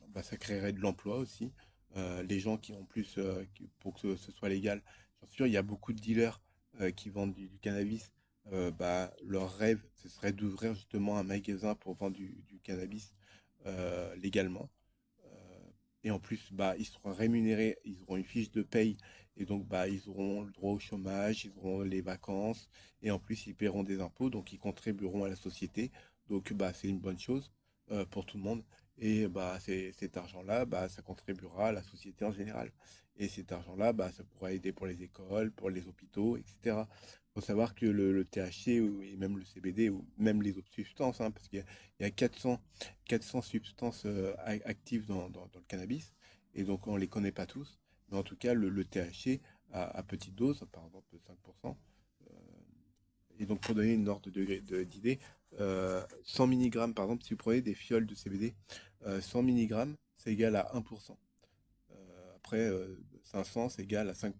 Bah, ça créerait de l'emploi aussi. Les gens qui en plus, pour que ce soit légal, j'en suis sûr, il y a beaucoup de dealers qui vendent du cannabis. Bah, leur rêve, ce serait d'ouvrir justement un magasin pour vendre du cannabis légalement. Euh, et en plus, bah, ils seront rémunérés, ils auront une fiche de paye, et donc bah, ils auront le droit au chômage, ils auront les vacances, et en plus, ils paieront des impôts, donc ils contribueront à la société. Donc bah, c'est une bonne chose pour tout le monde. Et bah, cet argent-là, bah, ça contribuera à la société en général. Et cet argent-là, bah, ça pourra aider pour les écoles, pour les hôpitaux, etc. Il faut savoir que le THC et même le CBD ou même les autres substances, hein, parce qu'il y a 400 substances actives dans le cannabis, et donc on ne les connaît pas tous, mais en tout cas le THC à petite dose, par exemple 5%, et donc pour donner une ordre d'idée, 100 mg par exemple, si vous prenez des fioles de CBD, 100 mg c'est égal à 1%. Après, 500 c'est égal à 5%.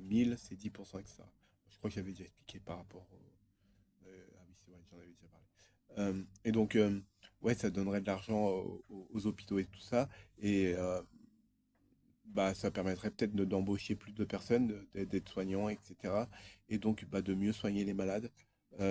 1000 c'est 10%, etc. Je crois que j'avais déjà expliqué par rapport au, ah oui, c'est vrai, j'en avais déjà parlé. Et donc, ouais, ça donnerait de l'argent aux hôpitaux et tout ça. Et bah, ça permettrait peut-être d'embaucher plus de personnes, d'être soignants, etc. Et donc, bah, de mieux soigner les malades.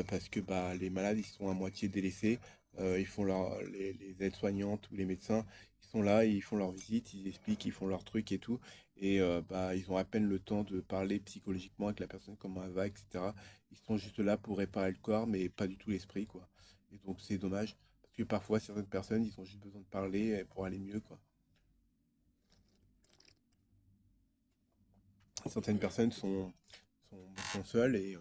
Parce que bah, les malades, ils sont à moitié délaissés. Ils font les aides-soignantes ou les médecins, ils sont là, ils font leur visite, ils expliquent, ils font leur truc et tout. Et bah, ils ont à peine le temps de parler psychologiquement avec la personne, comment elle va, etc. Ils sont juste là pour réparer le corps, mais pas du tout l'esprit, quoi. Et donc, c'est dommage. Parce que parfois, certaines personnes, ils ont juste besoin de parler pour aller mieux, quoi. Certaines personnes sont seules et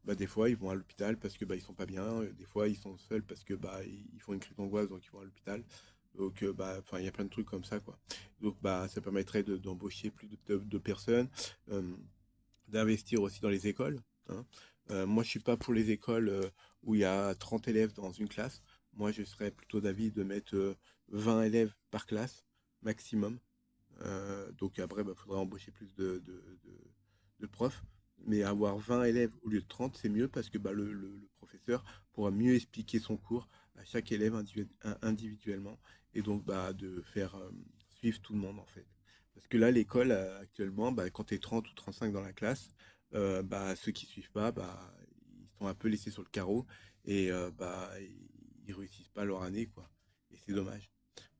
bah, des fois ils vont à l'hôpital parce que bah, ils sont pas bien. Des fois ils sont seuls parce que bah, ils font une crise d'angoisse donc ils vont à l'hôpital. Donc bah, enfin, il y a plein de trucs comme ça quoi. Donc bah, ça permettrait d'embaucher plus de personnes, euh, d'investir aussi dans les écoles, hein. Moi je suis pas pour les écoles où il y a 30 élèves dans une classe. Moi je serais plutôt d'avis de mettre 20 élèves par classe maximum. Donc après, il faudra embaucher plus de profs. Mais avoir 20 élèves au lieu de 30, c'est mieux parce que bah, le professeur pourra mieux expliquer son cours à chaque élève individuellement et donc bah, de faire suivre tout le monde en fait. Parce que là, l'école, actuellement, bah, quand tu es 30 ou 35 dans la classe, bah, ceux qui suivent pas, bah, ils sont un peu laissés sur le carreau et bah, ils réussissent pas leur année, quoi. Et c'est dommage.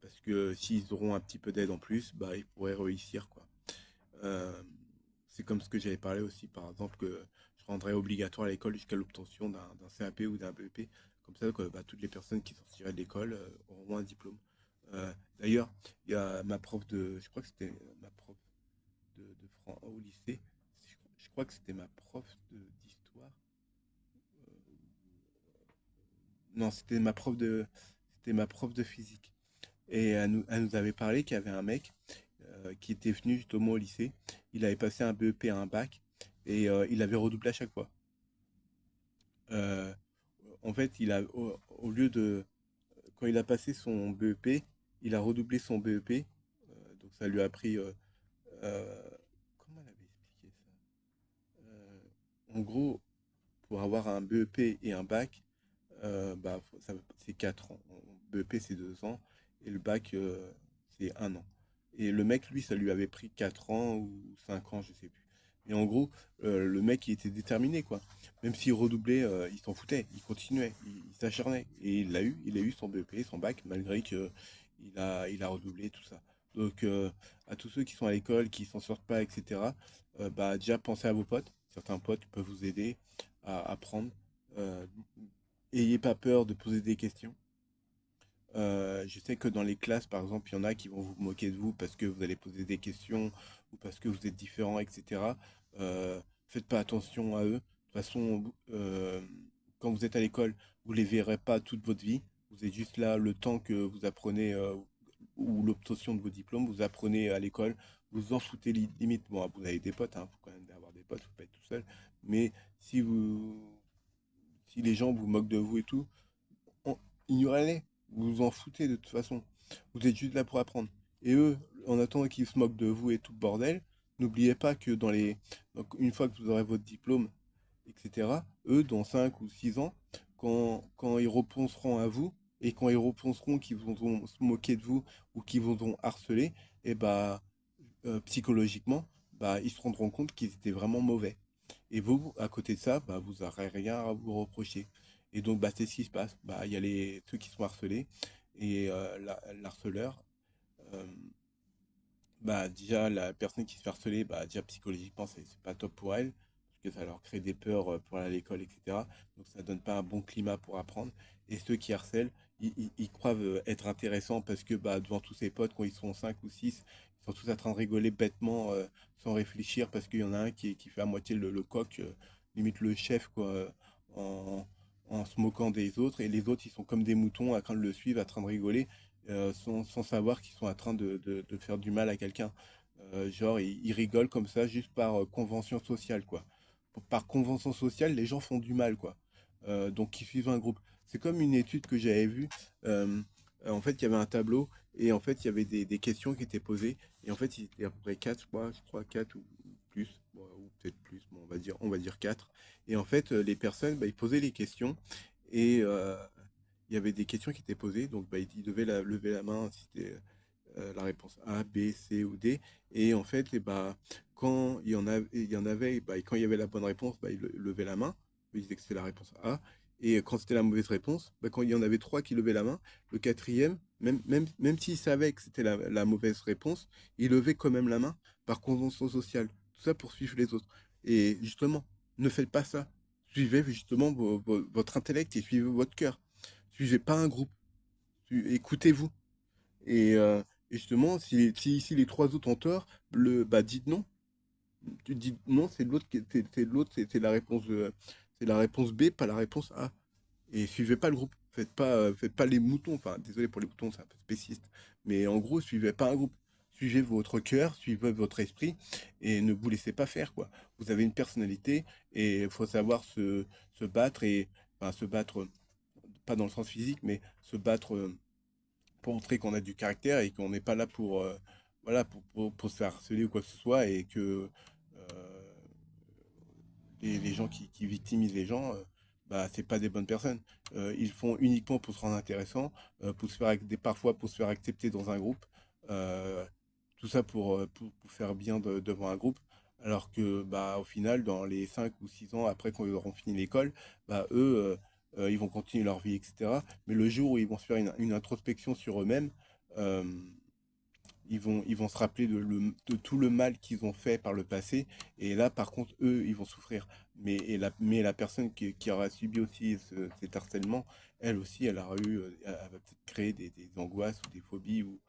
Parce que s'ils auront un petit peu d'aide en plus, bah, ils pourraient réussir, quoi. Euh, c'est comme ce que j'avais parlé aussi, par exemple, que je rendrais obligatoire à l'école jusqu'à l'obtention d'un CAP ou d'un BEP. Comme ça, quoi, bah, toutes les personnes qui sortiraient de l'école auront un diplôme. D'ailleurs, il y a ma prof je crois que c'était ma prof au lycée. Je crois que c'était ma prof d'histoire. Non, c'était ma prof de physique. Et elle nous avait parlé qu'il y avait un mec qui était venu justement au lycée. Il avait passé un BEP à un bac et il avait redoublé à chaque fois. Euh, En fait, au lieu de, quand il a passé son BEP, il a redoublé son BEP. Donc ça lui a pris, euh, comment elle avait expliqué ça? En gros, pour avoir un BEP et un bac, bah, c'est 4 ans. BEP, c'est 2 ans. Et le bac, c'est 1 an. Et le mec, lui, ça lui avait pris 4 ans ou 5 ans, je sais plus. Mais en gros, le mec, il était déterminé, quoi. Même s'il redoublait, il s'en foutait. Il continuait. Il s'acharnait. Et il a eu son BEP, son bac, malgré que il a redoublé, tout ça. Donc, à tous ceux qui sont à l'école, qui s'en sortent pas, etc., bah, déjà, pensez à vos potes. Certains potes peuvent vous aider à apprendre. Euh, Ayez pas peur de poser des questions. Je sais que dans les classes, par exemple, il y en a qui vont vous moquer de vous parce que vous allez poser des questions ou parce que vous êtes différent, etc. Faites pas attention à eux. De toute façon, quand vous êtes à l'école, vous les verrez pas toute votre vie. Vous êtes juste là le temps que vous apprenez ou l'obtention de vos diplômes. Vous apprenez à l'école. Vous en foutez limite. Bon, vous avez des potes, hein, faut quand même avoir des potes, faut pas être tout seul. Mais si si les gens vous moquent de vous et tout, on- ignorez-les. Vous vous en foutez de toute façon. Vous êtes juste là pour apprendre. Et eux, en attendant qu'ils se moquent de vous et tout le bordel, n'oubliez pas que donc, une fois que vous aurez votre diplôme, etc., eux, dans 5 ou 6 ans, quand ils repenseront à vous, et quand ils repenseront qu'ils vont se moquer de vous ou qu'ils vont harceler, et bah, psychologiquement, bah, ils se rendront compte qu'ils étaient vraiment mauvais. Et vous, à côté de ça, bah, vous n'aurez rien à vous reprocher. Et donc, bah, c'est ce qui se passe. Bah, il y a ceux qui sont harcelés et l'harceleur. euh, Bah, déjà, la personne qui se fait harceler, bah, déjà psychologiquement, c'est pas top pour elle, parce que ça leur crée des peurs pour aller à l'école, etc. Donc, ça donne pas un bon climat pour apprendre. Et ceux qui harcèlent, ils croient être intéressants parce que bah, devant tous ses potes, quand ils sont 5 ou 6 ils sont tous en train de rigoler bêtement, sans réfléchir, parce qu'il y en a un qui fait à moitié le coq, limite le chef, quoi, en, en se moquant des autres. Et les autres, ils sont comme des moutons, à train de le suivre, à train de rigoler sans savoir qu'ils sont en train de faire du mal à quelqu'un. Genre, ils rigolent comme ça juste par convention sociale, quoi. Par convention sociale, les gens font du mal, quoi. Donc, ils suivent un groupe. C'est comme une étude que j'avais vue. euh, En fait, il y avait un tableau et en fait, il y avait des questions qui étaient posées. Et en fait, il était à peu près 4, je crois 4 ou plus, bon, ou peut-être plus, bon, on va dire 4. Et en fait, les personnes, bah, ils posaient les questions et il y avait des questions qui étaient posées, donc bah, il devait lever la main si c'était la réponse A, B, C ou D. Et en fait, et bah, quand il y en avait, bah, et quand il y avait la bonne réponse, bah, il levait la main, il disait que c'était la réponse A. Et quand c'était la mauvaise réponse, bah, quand il y en avait trois qui levaient la main, le quatrième, même s'il savait que c'était la mauvaise réponse, il levait quand même la main par convention sociale. Tout ça pour suivre les autres. Et justement, ne faites pas ça. Suivez justement votre intellect et suivez votre cœur. Suivez pas un groupe. Écoutez-vous. Et, justement, si les trois autres ont tort, bah, dites non. Tu dis non, c'est l'autre, c'est la réponse B, pas la réponse A. Et suivez pas le groupe. Faites pas les moutons. Enfin, désolé pour les moutons, c'est un peu spéciste. Mais en gros, suivez pas un groupe. Suivez votre cœur, suivez votre esprit et ne vous laissez pas faire, quoi. Vous avez une personnalité et il faut savoir se battre enfin, se battre, pas dans le sens physique, mais se battre pour montrer qu'on a du caractère et qu'on n'est pas là voilà, pour se faire harceler ou quoi que ce soit et que les gens qui victimisent les gens, bah, c'est pas des bonnes personnes. Ils font uniquement pour se rendre intéressant, parfois pour se faire accepter dans un groupe, euh, tout ça pour faire bien devant un groupe. Alors que, bah, au final, dans les 5 ou 6 ans après qu'on auront fini l'école, bah, eux, ils vont continuer leur vie, etc. Mais le jour où ils vont se faire une introspection sur eux-mêmes, euh, ils vont se rappeler de tout le mal qu'ils ont fait par le passé. Et là, par contre, eux, ils vont souffrir. Mais la personne qui aura subi aussi cet harcèlement, elle aussi, elle va peut-être créer des angoisses ou des phobies ou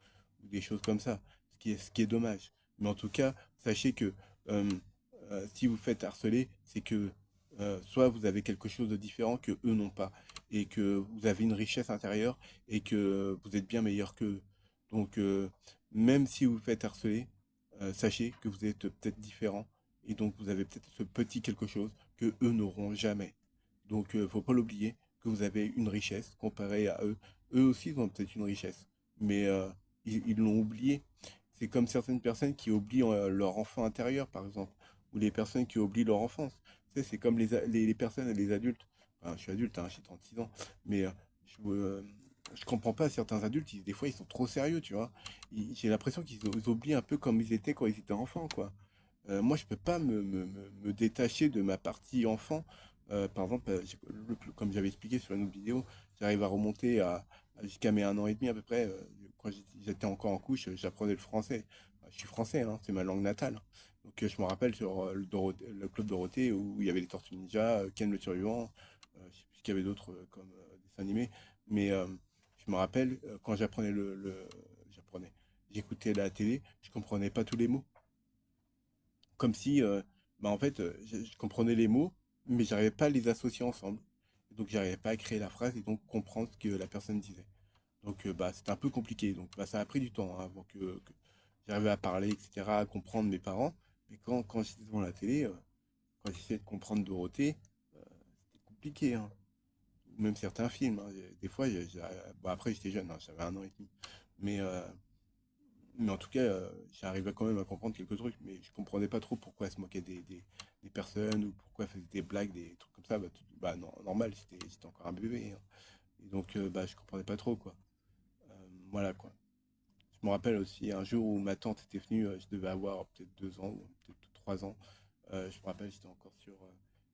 des choses comme ça, ce qui est dommage. Mais en tout cas, sachez que euh, si vous faites harceler, c'est que soit vous avez quelque chose de différent que eux n'ont pas, et que vous avez une richesse intérieure, et que vous êtes bien meilleur qu'eux. Donc, même si vous vous faites harceler, sachez que vous êtes peut-être différent et donc vous avez peut-être ce petit quelque chose que eux n'auront jamais. Donc, faut pas l'oublier que vous avez une richesse comparée à eux. Eux aussi, ils ont peut-être une richesse, mais ils l'ont oublié. C'est comme certaines personnes qui oublient leur enfant intérieur, par exemple, ou les personnes qui oublient leur enfance. Tu sais, c'est comme les personnes et les adultes. Enfin, je suis adulte, hein, j'ai 36 ans, mais je comprends pas certains adultes, des fois ils sont trop sérieux, tu vois. J'ai l'impression qu'ils oublient un peu comme ils étaient quand ils étaient enfants, quoi. Moi, je peux pas me détacher de ma partie enfant. Par exemple, comme j'avais expliqué sur une autre vidéo, j'arrive à remonter jusqu'à mes 1 an et demi à peu près. Quand j'étais encore en couche, j'apprenais le français. Je suis français, hein, c'est ma langue natale. Donc, je me rappelle sur le Club Dorothée où il y avait les Tortues Ninja, Ken le Survivant, je sais plus ce qu'il y avait d'autres comme dessins animés. Mais je me rappelle quand j'apprenais, j'écoutais la télé, je comprenais pas tous les mots. Comme si, bah, en fait, je comprenais les mots, mais j'arrivais pas à les associer ensemble. Donc, j'arrivais pas à créer la phrase et donc comprendre ce que la personne disait. Donc, bah, c'était un peu compliqué. Donc, bah, ça a pris du temps, hein, avant que j'arrivais à parler, etc., à comprendre mes parents. Mais quand j'étais devant la télé, quand j'essayais de comprendre Dorothée, c'était compliqué, hein. Même certains films, hein. Des fois, bon, après, j'étais jeune, hein, j'avais 1 an et demi. Mais, mais en tout cas, j'arrivais quand même à comprendre quelques trucs, mais je comprenais pas trop pourquoi elle se moquait des personnes ou pourquoi elle faisait des blagues, des trucs comme ça. Bah, non, normal, j'étais encore un bébé, hein. Et donc, bah, je comprenais pas trop, quoi. Voilà, quoi. Je me rappelle aussi un jour où ma tante était venue, je devais avoir peut-être 2 ans ou peut-être 3 ans. Je me rappelle, j'étais encore sur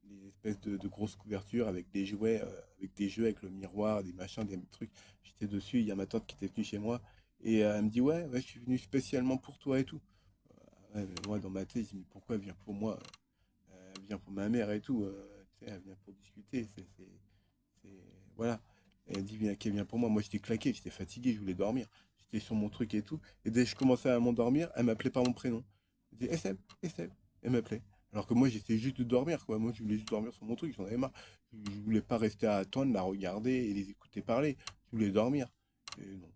les espèces de grosses couvertures avec des jouets, avec des jeux, avec le miroir, des machins, des trucs. J'étais dessus, il y a ma tante qui était venue chez moi et elle me dit ouais, ouais, je suis venu spécialement pour toi et tout. Ouais, mais moi dans ma tête, je dis mais pourquoi elle vient pour moi? Elle vient pour ma mère et tout. Tu sais, elle vient pour discuter. Voilà. Et elle dit bien qu'elle vient pour moi. Moi j'étais claqué, j'étais fatigué, je voulais dormir. J'étais sur mon truc et tout. Et dès que je commençais à m'endormir, elle m'appelait par mon prénom. Elle disait SM, SM. Elle m'appelait. Alors que moi j'essayais juste de dormir, quoi. Moi je voulais juste dormir sur mon truc, j'en avais marre. Je voulais pas rester à attendre, la regarder et les écouter parler. Je voulais dormir. Et non.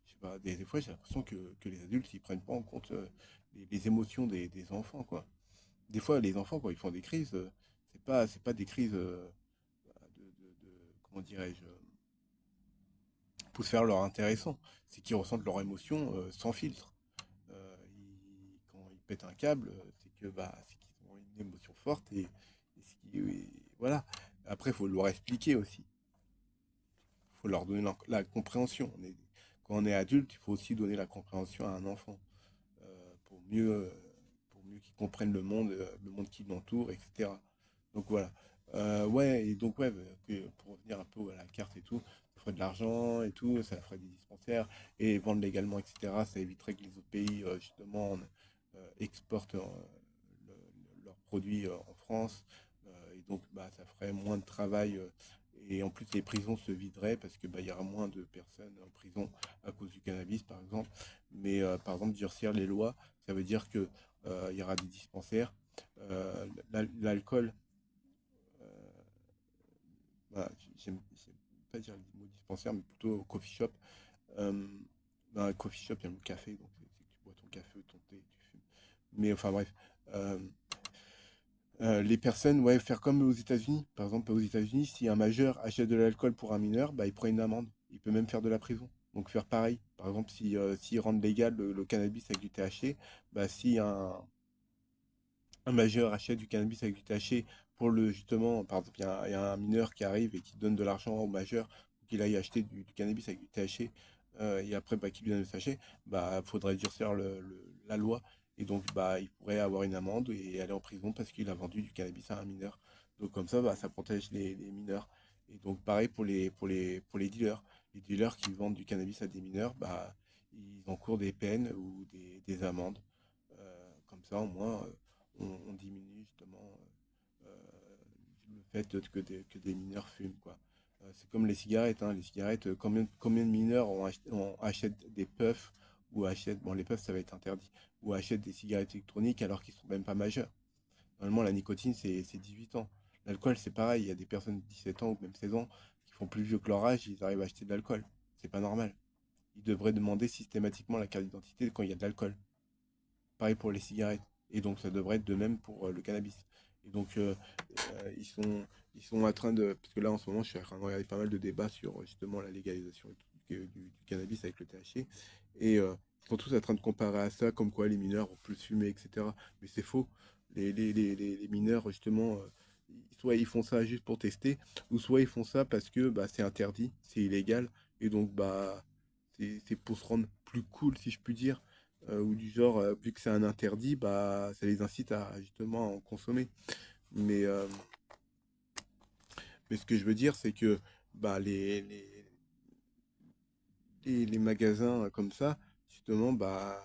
Je sais pas, des fois j'ai l'impression que les adultes ils prennent pas en compte les émotions des enfants, quoi. Des fois les enfants quand ils font des crises, c'est pas des crises comment dirais-je, pour se faire leur intéressant. C'est qu'ils ressentent leurs émotions sans filtre. Quand ils pètent un câble, c'est qu'ils ont une émotion forte voilà. Après, il faut leur expliquer aussi. Il faut leur donner la compréhension. Quand on est adulte, il faut aussi donner la compréhension à un enfant pour mieux qu'il comprenne le monde qui l'entoure, etc. Donc voilà. Ouais, et donc ouais, pour revenir un peu à la carte et tout, ça ferait de l'argent et tout, ça ferait des dispensaires et vendre légalement, etc. Ça éviterait que les autres pays, justement, exportent leurs produits en France. Et donc, bah, ça ferait moins de travail. Et en plus, les prisons se videraient parce que bah, il y aura moins de personnes en prison à cause du cannabis, par exemple. Mais par exemple, durcir les lois, ça veut dire que il y aura des dispensaires. L'alcool, euh, voilà, j'aime pas dire le mot dispensaire, mais plutôt coffee shop. Euh, Dans un coffee shop, il y a le café, donc c'est que tu bois ton café ou ton thé, tu fumes. Mais enfin bref, euh, les personnes, ouais, faire comme aux États-Unis. Par exemple, aux États-Unis, si un majeur achète de l'alcool pour un mineur, bah, il prend une amende. Il peut même faire de la prison. Donc faire pareil. Par exemple, si s'ils rendent légal le cannabis avec du THC, bah, si un majeur achète du cannabis avec du THC pour le justement, par exemple, il y a un mineur qui arrive et qui donne de l'argent au majeur pour qu'il aille acheter du cannabis avec du THC et après bah, qu'il lui donne le sachet, bah faudrait durcir la loi et donc bah il pourrait avoir une amende et aller en prison parce qu'il a vendu du cannabis à un mineur. Donc comme ça, bah, ça protège les mineurs. Et donc pareil pour les dealers. Les dealers qui vendent du cannabis à des mineurs, bah ils encourent des peines ou des amendes. Comme ça, au moins, on diminue justement le fait que des mineurs fument, quoi. C'est comme les cigarettes, hein. Les cigarettes, combien de mineurs achètent des puffs ou achètent, bon, les puffs, ça va être interdit, ou achètent des cigarettes électroniques alors qu'ils ne sont même pas majeurs. Normalement, la nicotine, c'est 18 ans. L'alcool, c'est pareil. Il y a des personnes de 17 ans ou même 16 ans qui font plus vieux que leur âge, ils arrivent à acheter de l'alcool. C'est pas normal. Ils devraient demander systématiquement la carte d'identité quand il y a de l'alcool. Pareil pour les cigarettes. Et donc ça devrait être de même pour le cannabis. Et donc ils sont en train de... Parce que là en ce moment je suis en train de regarder pas mal de débats sur justement la légalisation du cannabis avec le THC. Et ils sont tous en train de comparer à ça, comme quoi les mineurs ont plus fumé, etc. Mais c'est faux. Les mineurs justement, soit ils font ça juste pour tester, ou soit ils font ça parce que bah, c'est interdit, c'est illégal. Et donc bah c'est pour se rendre plus cool si je puis dire ou du genre, vu que c'est un interdit, bah, ça les incite à justement en consommer. Mais, euh, mais ce que je veux dire, c'est que bah, les magasins comme ça, justement, bah,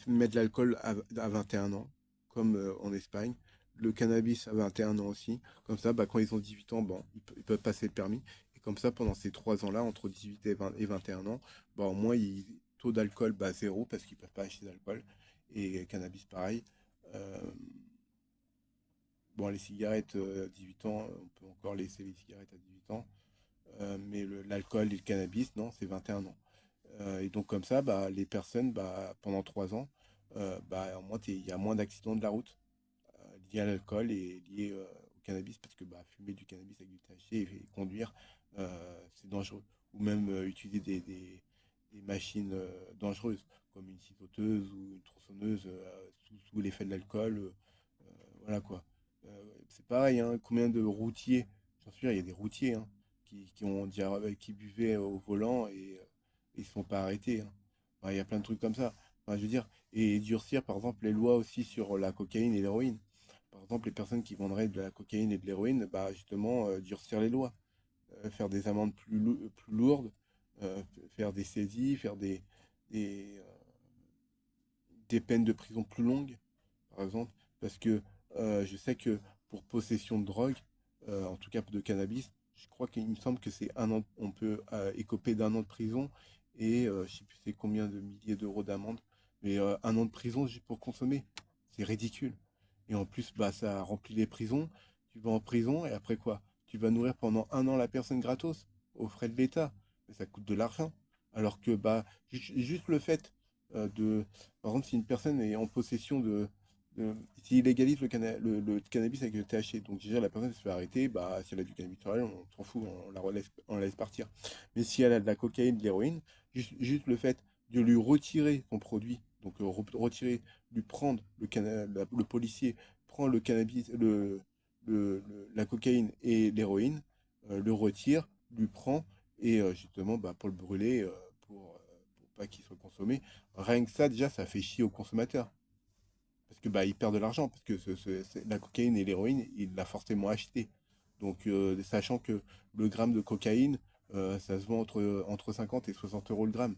mettent l'alcool à 21 ans, comme en Espagne. Le cannabis à 21 ans aussi. Comme ça, bah, quand ils ont 18 ans, bon, ils peuvent passer le permis. Et comme ça, pendant ces 3 ans-là, entre 18 et 21 ans, bah, au moins, taux d'alcool bah, zéro parce qu'ils peuvent pas acheter d'alcool. Et cannabis, pareil. Euh, bon, les cigarettes, 18 ans, on peut encore laisser les cigarettes à 18 ans. Mais l'alcool et le cannabis, non, c'est 21 ans. Et donc comme ça, bah, les personnes, bah, pendant 3 ans, bah, au moins, il y a moins d'accidents de la route liés à l'alcool et liés au cannabis, parce que bah, fumer du cannabis avec du THC et conduire, c'est dangereux. Ou même utiliser des machines dangereuses, comme une scie sauteuse ou une tronçonneuse sous l'effet de l'alcool. Voilà quoi. C'est pareil, hein, combien de routiers, j'en suis sûr, il y a des routiers, hein, qui buvaient au volant et ils ne sont pas arrêtés, hein. Enfin, il y a plein de trucs comme ça. Enfin, je veux dire, et durcir par exemple les lois aussi sur la cocaïne et l'héroïne. Par exemple, les personnes qui vendraient de la cocaïne et de l'héroïne, bah justement, durcir les lois, faire des amendes plus lourdes, faire des saisies, faire des, des peines de prison plus longues, par exemple, parce que je sais que pour possession de drogue, en tout cas de cannabis, je crois qu'il me semble que c'est un an, on peut écoper d'un an de prison et je sais plus c'est combien de milliers d'euros d'amende, mais un an de prison juste pour consommer, c'est ridicule. Et en plus, bah ça remplit les prisons. Tu vas en prison et après quoi? Tu vas nourrir pendant un an la personne gratos, aux frais de l'État. Mais ça coûte de l'argent. Alors que bah juste le fait de, par exemple, si une personne est en possession s'il légalise le cannabis avec le THC, donc déjà la personne se fait arrêter, bah si elle a du cannabis sur elle, on s'en fout, on la laisse partir. Mais si elle a de la cocaïne, de l'héroïne, juste le fait de lui retirer son produit, donc retirer, lui prendre le policier prend le cannabis, la cocaïne et l'héroïne, le retire, lui prend, et justement bah, pour le brûler, pour pas qu'il soit consommé. Rien que ça, déjà, ça fait chier au consommateur. Parce que bah, il perd de l'argent, parce que la cocaïne et l'héroïne, il l'a forcément acheté. Donc, sachant que le gramme de cocaïne, ça se vend entre 50 et 60 euros le gramme.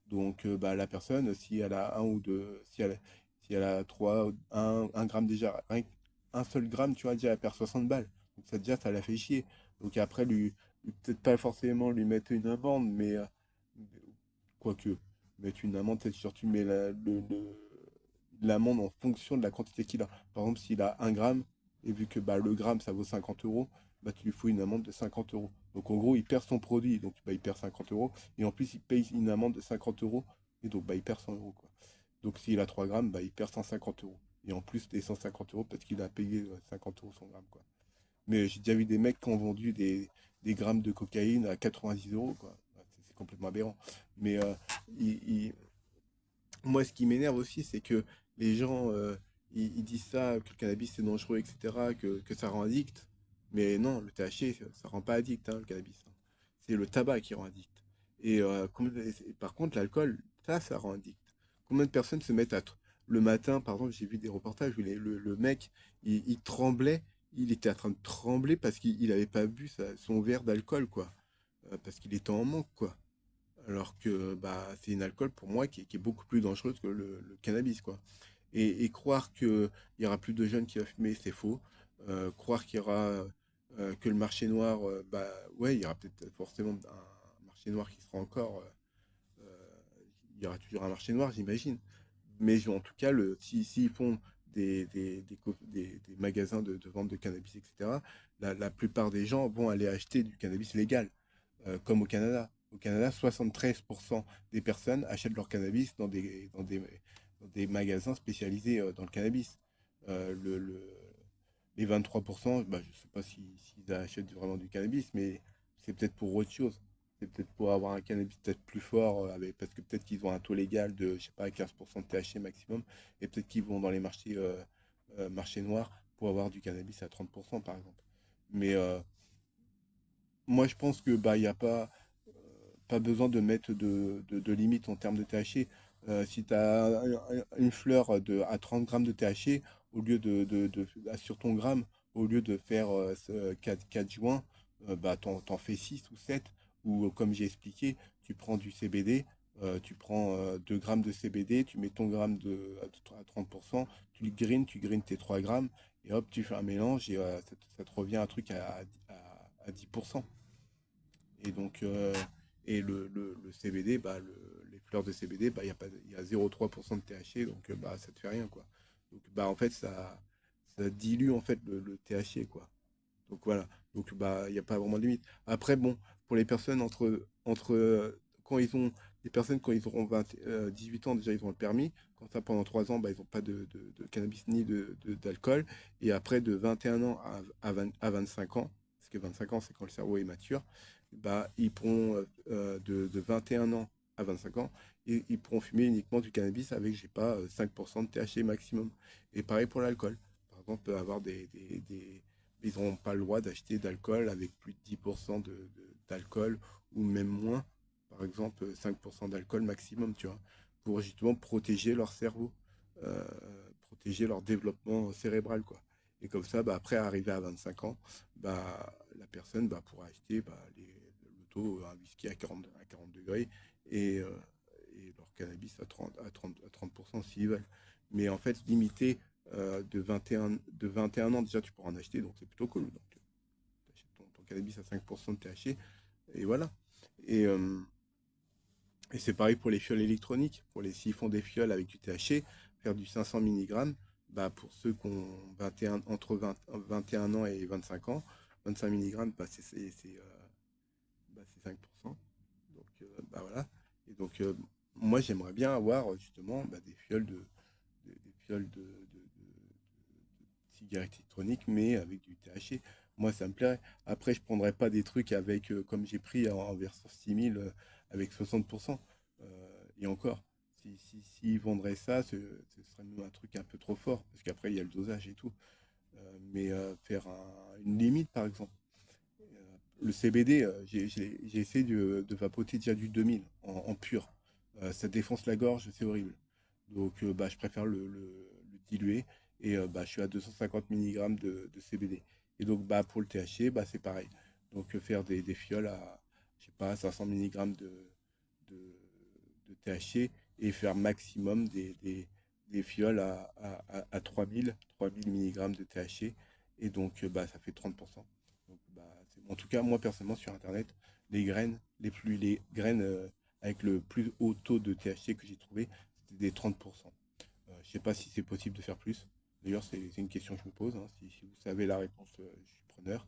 Donc, bah, la personne, si elle a un ou deux, si elle a trois, un gramme déjà, un seul gramme, tu vois, déjà, elle perd 60 balles. Donc, ça, déjà, ça la fait chier. Donc, après, peut-être pas forcément lui mettre une amende, mais quoique, mettre une amende, peut-être surtout, mais l'amende en fonction de la quantité qu'il a. Par exemple, s'il a un gramme, et vu que bah, le gramme ça vaut 50 euros, bah, tu lui fous une amende de 50 euros. Donc en gros, il perd son produit, donc bah, il perd 50 euros, et en plus, il paye une amende de 50 euros, et donc bah, il perd 100 euros, quoi. Donc s'il a 3 grammes, bah, il perd 150 euros. Et en plus des 150 euros, peut-être qu'il a payé 50 euros son gramme, quoi. Mais j'ai déjà vu des mecs qui ont vendu des grammes de cocaïne à 90 euros, quoi. C'est complètement aberrant. Mais moi, ce qui m'énerve aussi, c'est que les gens, ils disent ça, que le cannabis c'est dangereux, etc., que ça rend addict. Mais non, le THC, ça rend pas addict, hein, le cannabis, hein. C'est le tabac qui rend addict. Et par contre, l'alcool, ça rend addict. Combien de personnes se mettent le matin, par exemple, j'ai vu des reportages où le mec, il tremblait, il était en train de trembler parce qu'il n'avait pas bu son verre d'alcool, quoi. Parce qu'il était en manque, quoi. Alors que bah, c'est une alcool pour moi qui est beaucoup plus dangereuse que le cannabis, quoi. Et croire qu'il y aura plus de jeunes qui vont fumer, c'est faux. Croire qu'il y aura que le marché noir, bah ouais, il y aura peut-être forcément un marché noir qui sera encore. Il y aura toujours un marché noir, j'imagine. Mais en tout cas, s'ils font des magasins de vente de cannabis, etc., la plupart des gens vont aller acheter du cannabis légal, comme au Canada. Au Canada, 73% des personnes achètent leur cannabis dans des magasins spécialisés dans le cannabis. Euh, le, le- les 23%, bah, je ne sais pas s'ils achètent vraiment du cannabis, mais c'est peut-être pour autre chose. C'est peut-être pour avoir un cannabis peut-être plus fort, parce que peut-être qu'ils ont un taux légal de, je sais pas, 15% de THC maximum, et peut-être qu'ils vont dans les marchés noirs pour avoir du cannabis à 30%, par exemple. Mais moi, je pense que bah, il n'y a pas besoin de mettre de limite en termes de THC. Si tu as une fleur à 30 grammes de THC, au lieu sur ton gramme, au lieu de faire 4 joints, bah, t'en fais 6 ou 7. Ou comme j'ai expliqué, tu prends du CBD, tu prends 2 grammes de CBD, tu mets ton gramme à 30%, tu grines tes 3 grammes, et hop, tu fais un mélange, et ça te revient un truc à 10%. Et donc, le CBD, bah, les fleurs de CBD, bah, il y a 0,3% de THC, donc bah, ça te fait rien, quoi. Donc, bah, en fait, ça dilue en fait le THC, quoi. Donc voilà. Donc bah, il n'y a pas vraiment de limite. Après, bon, pour les personnes quand les personnes quand ils auront 18 ans, déjà ils auront le permis. Quand ça pendant 3 ans, bah, ils n'ont pas de cannabis ni d'alcool. Et après, de 21 ans à 25 ans, parce que 25 ans, c'est quand le cerveau est mature, bah, ils pourront, de 21 ans à 25 ans, ils pourront fumer uniquement du cannabis avec, je sais pas, 5% de THC maximum. Et pareil pour l'alcool. Par exemple, avoir ils n'auront pas le droit d'acheter d'alcool avec plus de 10% d'alcool ou même moins, par exemple 5% d'alcool maximum, tu vois, pour justement protéger leur cerveau, euh, protéger leur développement cérébral, quoi. Et comme ça, bah, après, arrivé à 25 ans, bah, la personne bah, pourra acheter bah, l'auto, un whisky à 40 degrés et leur cannabis à 30% s'ils veulent. Mais en fait, limité de 21 ans, déjà, tu pourras en acheter, donc c'est plutôt cool. Donc, tu achètes ton cannabis à 5% de THC, et voilà. Et, euh, et c'est pareil pour les fioles électroniques. S'ils font des fioles avec du THC, faire du 500 mg, bah pour ceux qui ont 21, entre 21 ans et 25 ans, 25 mg, c'est 5%. Donc, bah voilà. Et donc, moi, j'aimerais bien avoir justement bah, des fioles de cigarettes électroniques, mais avec du THC. Moi, ça me plairait. Après, je prendrais pas des trucs avec, comme j'ai pris en version 6000, avec 60%. Et encore, s'ils vendraient ça, ce serait même un truc un peu trop fort, parce qu'après, il y a le dosage et tout. Mais faire une limite, par exemple. Le CBD, j'ai essayé de vapoter déjà du 2000 en pur. Ça défonce la gorge, c'est horrible. Donc, bah, je préfère le diluer et bah, je suis à 250 mg de CBD. Et donc, bah, pour le THC, bah, c'est pareil. Donc, faire des fioles à, je sais pas, 500 mg de, de THC et faire maximum des fioles à 3000 mg de THC. Et donc, bah, ça fait 30%. Donc, bah, en tout cas, moi, personnellement, sur Internet, les graines avec le plus haut taux de THC que j'ai trouvé, c'était des 30%. Je ne sais pas si c'est possible de faire plus. D'ailleurs, c'est une question que je me pose, hein. Si vous savez la réponse, je suis preneur.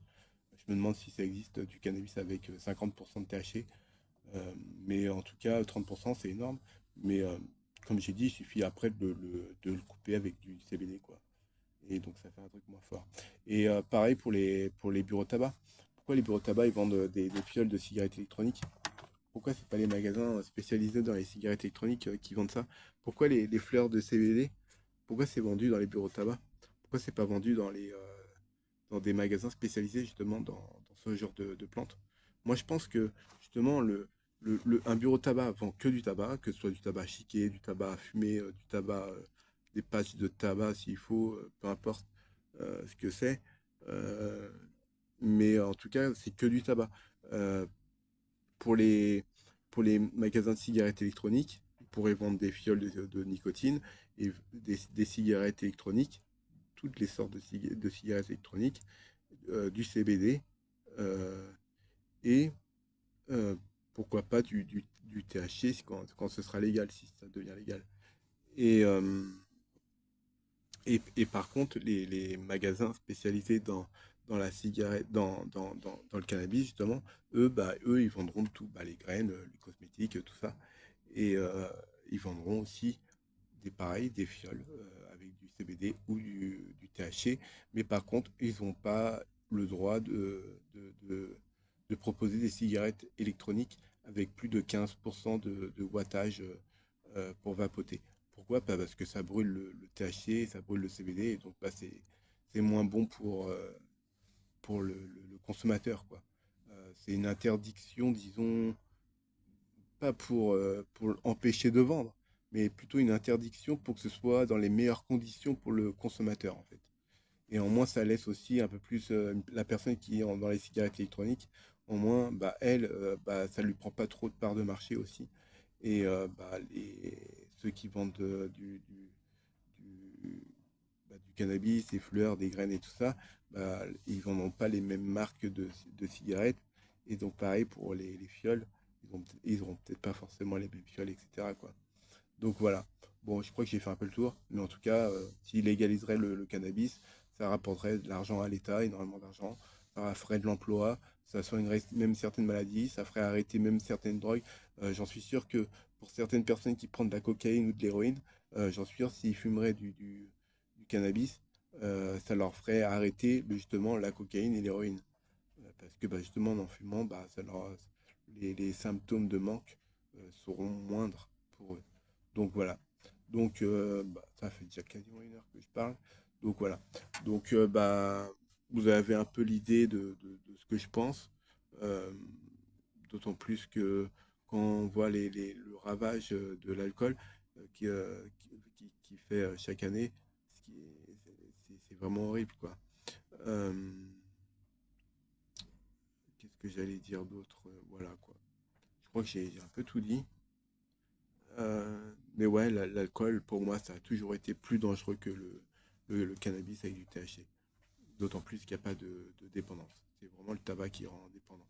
Je me demande si ça existe du cannabis avec 50% de THC. Mais en tout cas, 30%, c'est énorme. Mais comme j'ai dit, il suffit après de le couper avec du CBD, quoi. Et donc, ça fait un truc moins fort. Et pareil pour les bureaux de tabac. Pourquoi les bureaux de tabac, ils vendent des fioles de cigarettes électroniques? Pourquoi c'est pas les magasins spécialisés dans les cigarettes électroniques qui vendent ça? Pourquoi les fleurs de CBD? Pourquoi c'est vendu dans les bureaux de tabac? Pourquoi c'est pas vendu dans des magasins spécialisés justement dans ce genre de plantes? Moi, je pense que justement, un bureau de tabac vend que du tabac, que ce soit du tabac chiqué, du tabac à fumer, du tabac, des patchs de tabac s'il faut, peu importe ce que c'est. Euh, mais en tout cas, c'est que du tabac. Euh, pour les, pour les magasins de cigarettes électroniques, ils pourraient vendre des fioles de nicotine et des cigarettes électroniques, toutes les sortes de cigarettes électroniques, du CBD euh, et euh, pourquoi pas du THC quand ce sera légal, si ça devient légal. Et, euh, et par contre, les magasins spécialisés dans la cigarette, dans le cannabis, justement, eux, ils vendront tout, bah, les graines, les cosmétiques, tout ça. Et ils vendront aussi pareils, des fioles avec du CBD ou du THC. Mais par contre, ils n'ont pas le droit de proposer des cigarettes électroniques avec plus de 15% de wattage pour vapoter. Pourquoi? Pas parce que ça brûle le THC, ça brûle le CBD, et donc bah, c'est moins bon pour le consommateur, quoi. C'est une interdiction, disons, pas pour empêcher de vendre, mais plutôt une interdiction pour que ce soit dans les meilleures conditions pour le consommateur, en fait. Et en moins, ça laisse aussi un peu plus la personne qui est dans les cigarettes électroniques, au moins, bah, elle, bah, ça lui prend pas trop de part de marché aussi. Et bah, ceux qui vendent du, du cannabis, des fleurs, des graines et tout ça, bah, ils vendront pas les mêmes marques de cigarettes. Et donc, pareil pour les fioles, ils auront peut-être pas forcément les mêmes fioles, etc., quoi. Donc voilà. Bon, je crois que j'ai fait un peu le tour, mais en tout cas, s'ils légaliseraient le cannabis, ça rapporterait de l'argent à l'État, énormément d'argent, ça ferait de l'emploi, ça soignerait même certaines maladies, ça ferait arrêter même certaines drogues. J'en suis sûr que pour certaines personnes qui prennent de la cocaïne ou de l'héroïne, j'en suis sûr s'ils fumeraient du cannabis, ça leur ferait arrêter justement la cocaïne et l'héroïne. Parce que bah, justement, en fumant, bah, les symptômes de manque seront moindres pour eux. Donc voilà. Donc bah, ça fait déjà quasiment une heure que je parle. Donc voilà. Donc bah vous avez un peu l'idée de ce que je pense. Euh, D'autant plus que quand on voit le ravage de l'alcool qui fait chaque année, c'est vraiment horrible, quoi. Euh, Qu'est-ce que j'allais dire d'autre? Voilà, quoi. Je crois que j'ai un peu tout dit. Mais ouais, l'alcool, pour moi, ça a toujours été plus dangereux que le cannabis avec du THC. D'autant plus qu'il n'y a pas de dépendance. C'est vraiment le tabac qui rend dépendant.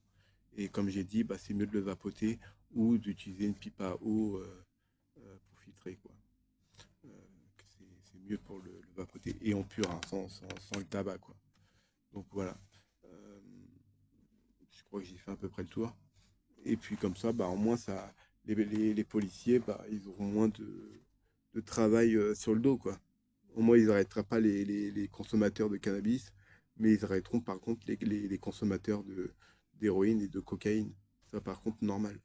Et comme j'ai dit, bah, c'est mieux de le vapoter ou d'utiliser une pipe à eau pour filtrer, quoi. Euh, c'est mieux pour le vapoter et en pur, hein, sans le tabac, quoi. Donc voilà. Euh, je crois que j'ai fait à peu près le tour. Et puis comme ça, bah, au moins, les policiers, bah, ils auront moins de travail sur le dos, quoi. Au moins, ils n'arrêteront pas les consommateurs de cannabis, mais ils arrêteront par contre les consommateurs d'héroïne et de cocaïne. Ça, par contre, normal.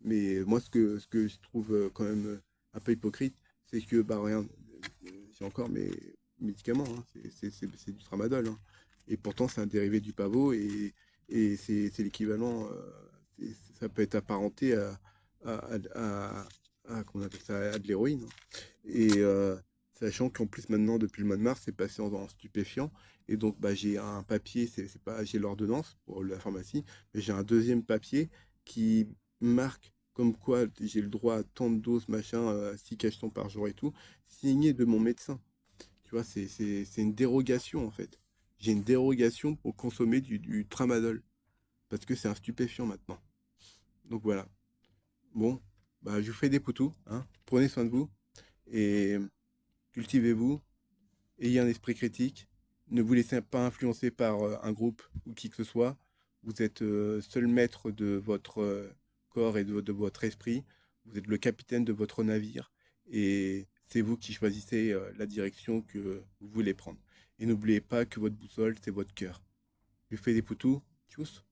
Mais moi, ce que je trouve quand même un peu hypocrite, c'est que, bah, regarde, j'ai encore mes médicaments, hein, c'est du tramadol, hein. Et pourtant, c'est un dérivé du pavot et c'est l'équivalent, ça peut être apparenté à, à, à- comment on appelle ça, à de l'héroïne, hein. Et sachant qu'en plus maintenant, depuis le mois de mars, c'est passé en stupéfiant. Et donc, bah, j'ai un papier, c'est pas, j'ai l'ordonnance pour la pharmacie, mais j'ai un deuxième papier qui marque comme quoi j'ai le droit à tant de doses, machin, 6 cachetons par jour et tout, signé de mon médecin. Tu vois, c'est une dérogation en fait. J'ai une dérogation pour consommer du tramadol, parce que c'est un stupéfiant maintenant. Donc voilà. Bon, bah, je vous fais des poutous, hein. Prenez soin de vous et cultivez-vous. Ayez un esprit critique. Ne vous laissez pas influencer par un groupe ou qui que ce soit. Vous êtes seul maître de votre corps et de votre esprit. Vous êtes le capitaine de votre navire. Et c'est vous qui choisissez la direction que vous voulez prendre. Et n'oubliez pas que votre boussole, c'est votre cœur. Je fais des poutous. Tchuss.